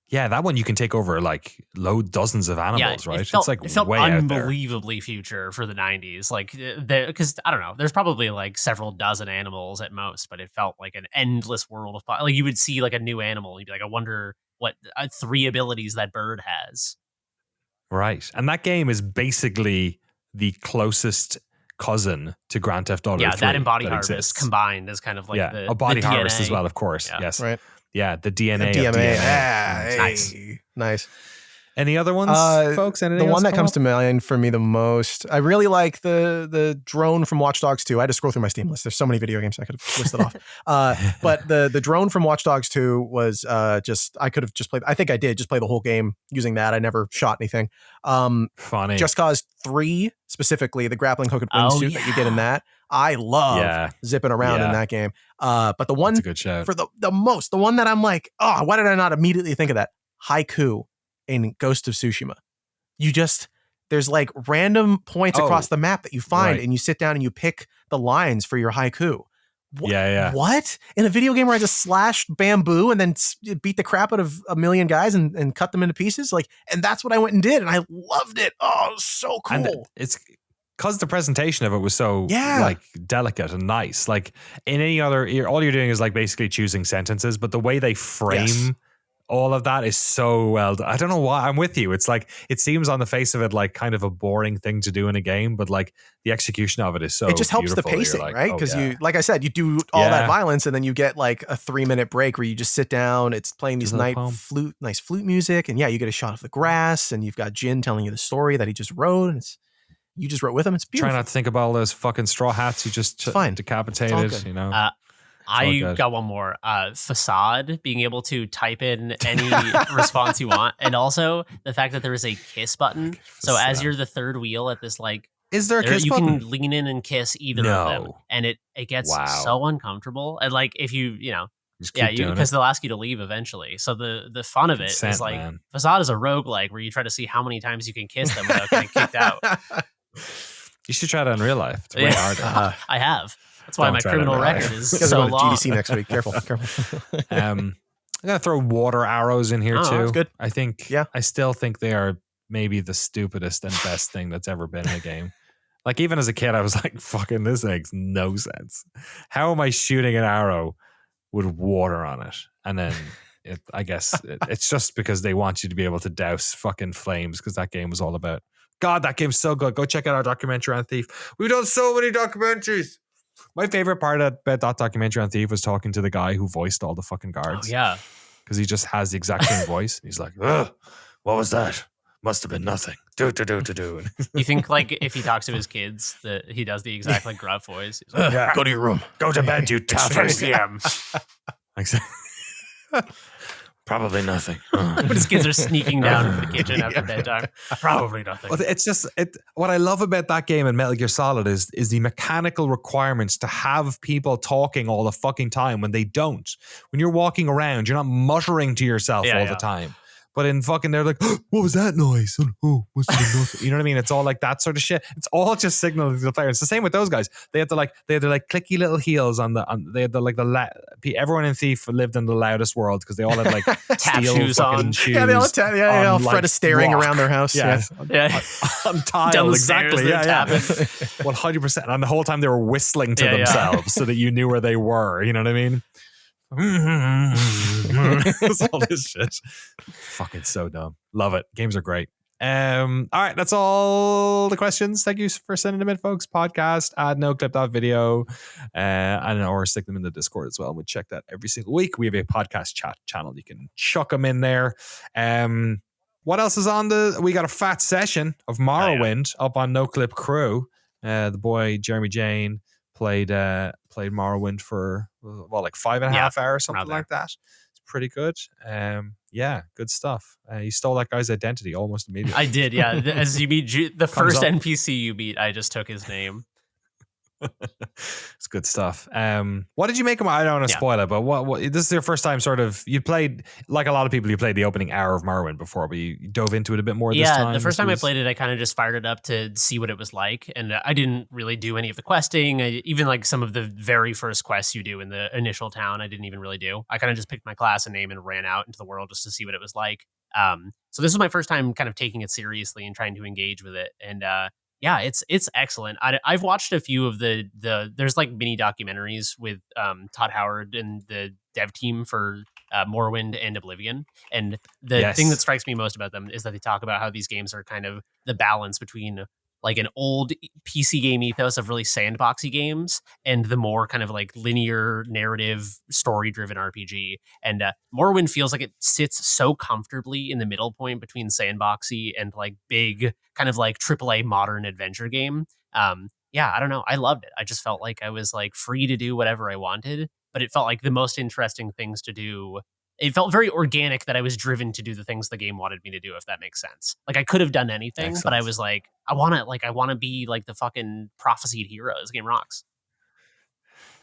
Yeah, that one you can take over like dozens of animals, right? It felt unbelievably future for the 90s. Like, because I don't know, there's probably like several dozen animals at most, but it felt like an endless world of like you would see like a new animal. You'd be like, I wonder what 3 abilities that bird has. Right. And that game is basically the closest cousin to Grand Theft Auto 3. Yeah, that and Body Harvest exists. Combined is kind of like a Body the Harvest DNA. as well, of course. Yeah. Yes. Right. Yeah, the DNA. DMA. Of DMA. Nice. Any other ones, folks? The one that comes to mind for me the most, I really like the drone from Watch Dogs 2. I had to scroll through my Steam list. There's so many video games I could have listed off. But the drone from Watch Dogs 2 was I could have just played. I think I did just play the whole game using that. I never shot anything. Funny. Just Cause 3 specifically, the grappling hook and wingsuit that you get in that. I love zipping around in that game. But the one That's a good shout. for the one that I'm like, oh, why did I not immediately think of that? Haiku in Ghost of Tsushima. There's like random points across the map that you find, and you sit down and you pick the lines for your haiku. What? In a video game where I just slashed bamboo and then beat the crap out of a million guys and cut them into pieces? And that's what I went and did, and I loved it. Oh, it was so cool. And it's because the presentation of it was so like delicate and nice. Like in any other, all you're doing is like basically choosing sentences, but the way they frame all of that is so well done. I don't know why. I'm with you. It's like, it seems on the face of it like kind of a boring thing to do in a game, but like the execution of it is so it just helps the beautiful. pacing, like, right? Because you, like I said, you do all that violence and then you get like a 3-minute break where you just sit down. It's playing these nice flute music, and you get a shot of the grass, and you've got Jin telling you the story that he just wrote, and you just wrote with him. It's beautiful. Try not to think about all those fucking straw hats you just decapitated, you know. I got one more. Facade, being able to type in any response you want, and also the fact that there is a kiss button. So as you're the third wheel at this, like, is there a kiss you button? can lean in and kiss either of them, and it gets so uncomfortable. And like if you because they'll ask you to leave eventually. So the fun of it is like Facade is a roguelike where you try to see how many times you can kiss them without getting kicked out. You should try that in real life. It's way harder. I have. That's why my criminal record is so long. GDC next week. Careful. I'm gonna throw water arrows in here too. That's good. I think. I still think they are maybe the stupidest and best thing that's ever been in a game. Like even as a kid, I was like, "Fucking this makes no sense. How am I shooting an arrow with water on it?" And then I guess it's just because they want you to be able to douse fucking flames, because that game was all about. God, that game's so good. Go check out our documentary on Thief. We've done so many documentaries. My favorite part about that documentary on Thief was talking to the guy who voiced all the fucking guards. Oh, yeah. Because he just has the exact same voice. He's like, ugh, what was that? Must have been nothing. Do. You think like if he talks to his kids that he does the exact like gruff voice? He's like, go to your room. Go to bed, you tough. Probably nothing. When his kids are sneaking down to the kitchen after bedtime. Probably nothing. Well, it's just what I love about that game and Metal Gear Solid is the mechanical requirements to have people talking all the fucking time when they don't. When you're walking around, you're not muttering to yourself all the time. But in fucking, they're like, oh, what was that noise? Oh, what's the noise? You know what I mean? It's all like that sort of shit. It's all just signaling to the player. It's the same with those guys. They had their clicky little heels they had everyone in Thief lived in the loudest world because they all had like steel shoes on. shoes. Yeah, they all Fred Astaire around their house. Yeah. On tile, Down the exactly. stairs, Yeah. 100%. And the whole time they were whistling to themselves so that you knew where they were. You know what I mean? It's all this shit. Fucking so dumb. Love it. Games are great. All right, that's all the questions. Thank you for sending them in, folks. Podcast at noclip.video or stick them in the Discord as well. We check that every single week. We have a podcast chat channel. You can chuck them in there. What else is on we got a fat session of Morrowind up on Noclip Crew. The boy Jeremy Jane played Morrowind for like 5.5 hours, something like that. It's pretty good. Good stuff. You stole that guy's identity almost immediately. I did, yeah. As you meet the first NPC you meet, I just took his name. It's good stuff. What did you make of? I don't want to spoil it, but what this is your first time sort of, you played, like a lot of people, you played the opening hour of Morrowind before, but you dove into it a bit more this time. Yeah, the first time I played it, I kind of just fired it up to see what it was like, and I didn't really do any of the questing. Even like some of the very first quests you do in the initial town, I didn't even really do. I kind of just picked my class and name and ran out into the world just to see what it was like. So this was my first time kind of taking it seriously and trying to engage with it, and yeah, it's excellent. I've watched a few of there's like mini documentaries with Todd Howard and the dev team for Morrowind and Oblivion. And the thing that strikes me most about them is that they talk about how these games are kind of the balance between like an old PC game ethos of really sandboxy games and the more kind of like linear narrative story driven RPG. And Morrowind feels like it sits so comfortably in the middle point between sandboxy and like big kind of like AAA modern adventure game. Yeah, I don't know. I loved it. I just felt like I was like free to do whatever I wanted, but it felt like the most interesting things to do. It felt very organic that I was driven to do the things the game wanted me to do, if that makes sense. Like I could have done anything, but I was like, I want to be like the fucking prophesied hero. This game rocks.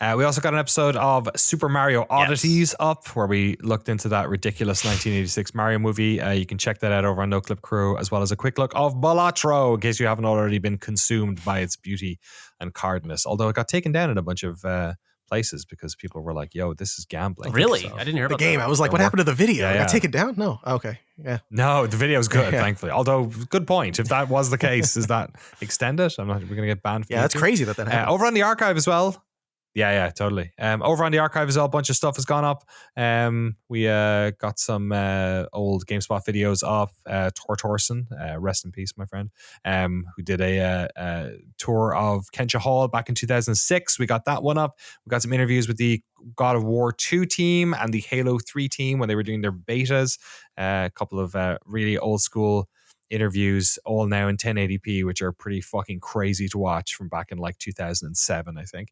We also got an episode of Super Mario Oddities up, where we looked into that ridiculous 1986 Mario movie. You can check that out over on Noclip Crew, as well as a quick look of Balatro, in case you haven't already been consumed by its beauty and cardness. Although it got taken down in a bunch of places because people were like, yo, this is gambling. Really? So, I didn't hear the about game. that. I was like, what happened to the video? I got taken down? No. Okay. Yeah. No, the video's good, thankfully. Although, good point. If that was the case, is that extended? We're going to get banned from that's crazy that happened. Over on the archive as well. Yeah, totally. Over on the archive as well, a bunch of stuff has gone up. We got some old GameSpot videos up. Tor Torson, rest in peace, my friend, who did a tour of Kensha Hall back in 2006. We got that one up. We got some interviews with the God of War 2 team and the Halo 3 team when they were doing their betas. A couple of really old school interviews, all now in 1080p, which are pretty fucking crazy to watch, from back in like 2007, I think.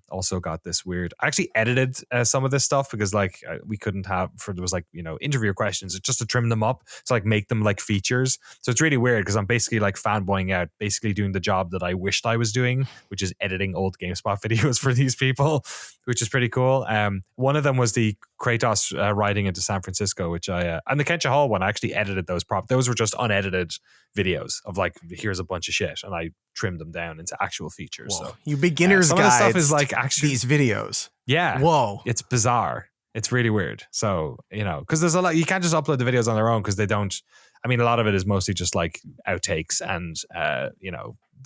Also got this weird, I actually edited some of this stuff because like we couldn't have, there was like, interviewer questions just to trim them up to like make them like features. So it's really weird because I'm basically like fanboying out, basically doing the job that I wished I was doing, which is editing old GameSpot videos for these people, which is pretty cool. One of them was the Kratos riding into San Francisco, which and the Kensha Hall one, I actually edited those those were just unedited videos of like, here's a bunch of shit, and I trimmed them down into actual features. Whoa. So you beginners guide stuff is like actually these videos. Yeah. Whoa. It's bizarre. It's really weird. So, because there's a lot, you can't just upload the videos on their own because they don't, I mean, a lot of it is mostly just like outtakes and,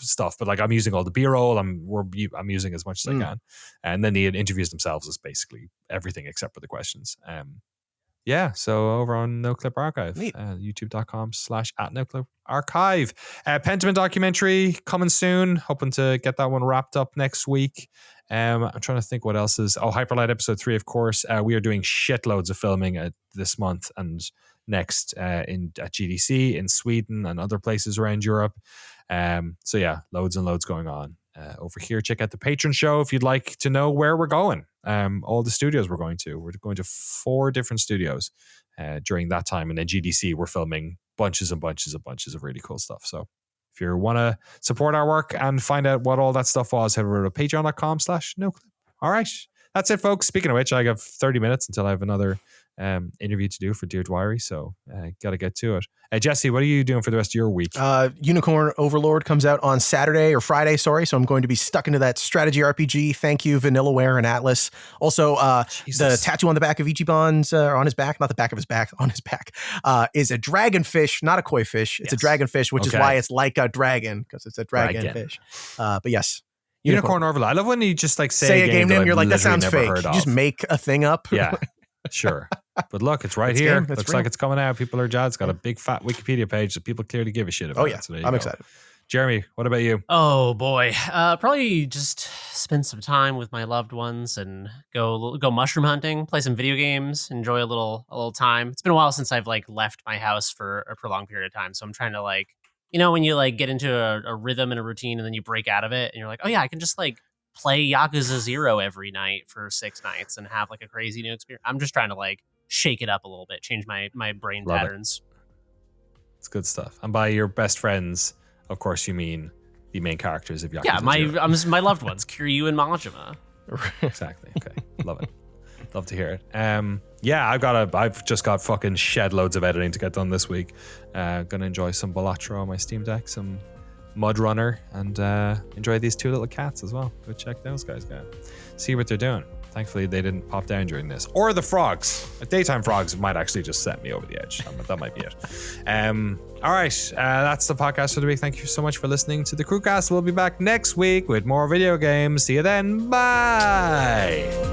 stuff, but like I'm using all the B-roll, I'm using as much as I can. And then the interviews themselves is basically everything except for the questions. So over on Noclip Archive, youtube.com/@Noclip Archive. Pentiment documentary coming soon. Hoping to get that one wrapped up next week. I'm trying to think what else is. Hyperlight episode 3, of course. We are doing shitloads of filming this month and next at GDC in Sweden and other places around Europe. Loads and loads going on over here. Check out the Patreon show if you'd like to know where we're going. All the studios we're going to. We're going to 4 different studios during that time. And then GDC, we're filming bunches and bunches and bunches of really cool stuff. So if you want to support our work and find out what all that stuff was, head over to patreon.com/noclip. All right. That's it, folks. Speaking of which, I have 30 minutes until I have another interview to do for Dear Dwyery, so got to get to it. Jesse, what are you doing for the rest of your week? Unicorn Overlord comes out on Saturday or Friday, so I'm going to be stuck into that strategy RPG. Thank you, Vanillaware and Atlas. Also, the tattoo on the back of Ichiban's, on his back, not the back of his back, on his back, is a dragonfish, not a koi fish. It's a dragonfish, which is why it's like a dragon, because it's a dragonfish. But yes. Unicorn Overlord. I love when you just like say a game name, you're like, that sounds fake. You just make a thing up. Yeah, sure. But look, it's right here. Looks like it's coming out. People are jazzed. It's got a big fat Wikipedia page that people clearly give a shit about. Oh yeah, so I'm excited. Jeremy, what about you? Oh boy, probably just spend some time with my loved ones and go mushroom hunting, play some video games, enjoy a little time. It's been a while since I've like left my house for a prolonged period of time, so I'm trying to like, when you like get into a rhythm and a routine and then you break out of it and you're like, oh yeah, I can just like play Yakuza 0 every night for 6 nights and have like a crazy new experience. I'm just trying to like shake it up a little bit, change my brain patterns. It's good stuff. And by your best friends, of course, you mean the main characters of Yakuza. Yeah, my loved ones, Kiryu and Majima. Exactly. Okay, love it. Love to hear it. I've just got fucking shed loads of editing to get done this week. Gonna enjoy some Balatro on my Steam Deck, some MudRunner, and enjoy these 2 little cats as well. Go check those guys out. See what they're doing. Thankfully, they didn't pop down during this. Or the frogs. Daytime frogs might actually just set me over the edge. That might be it. All right. That's the podcast for the week. Thank you so much for listening to the Crewcast. We'll be back next week with more video games. See you then. Bye.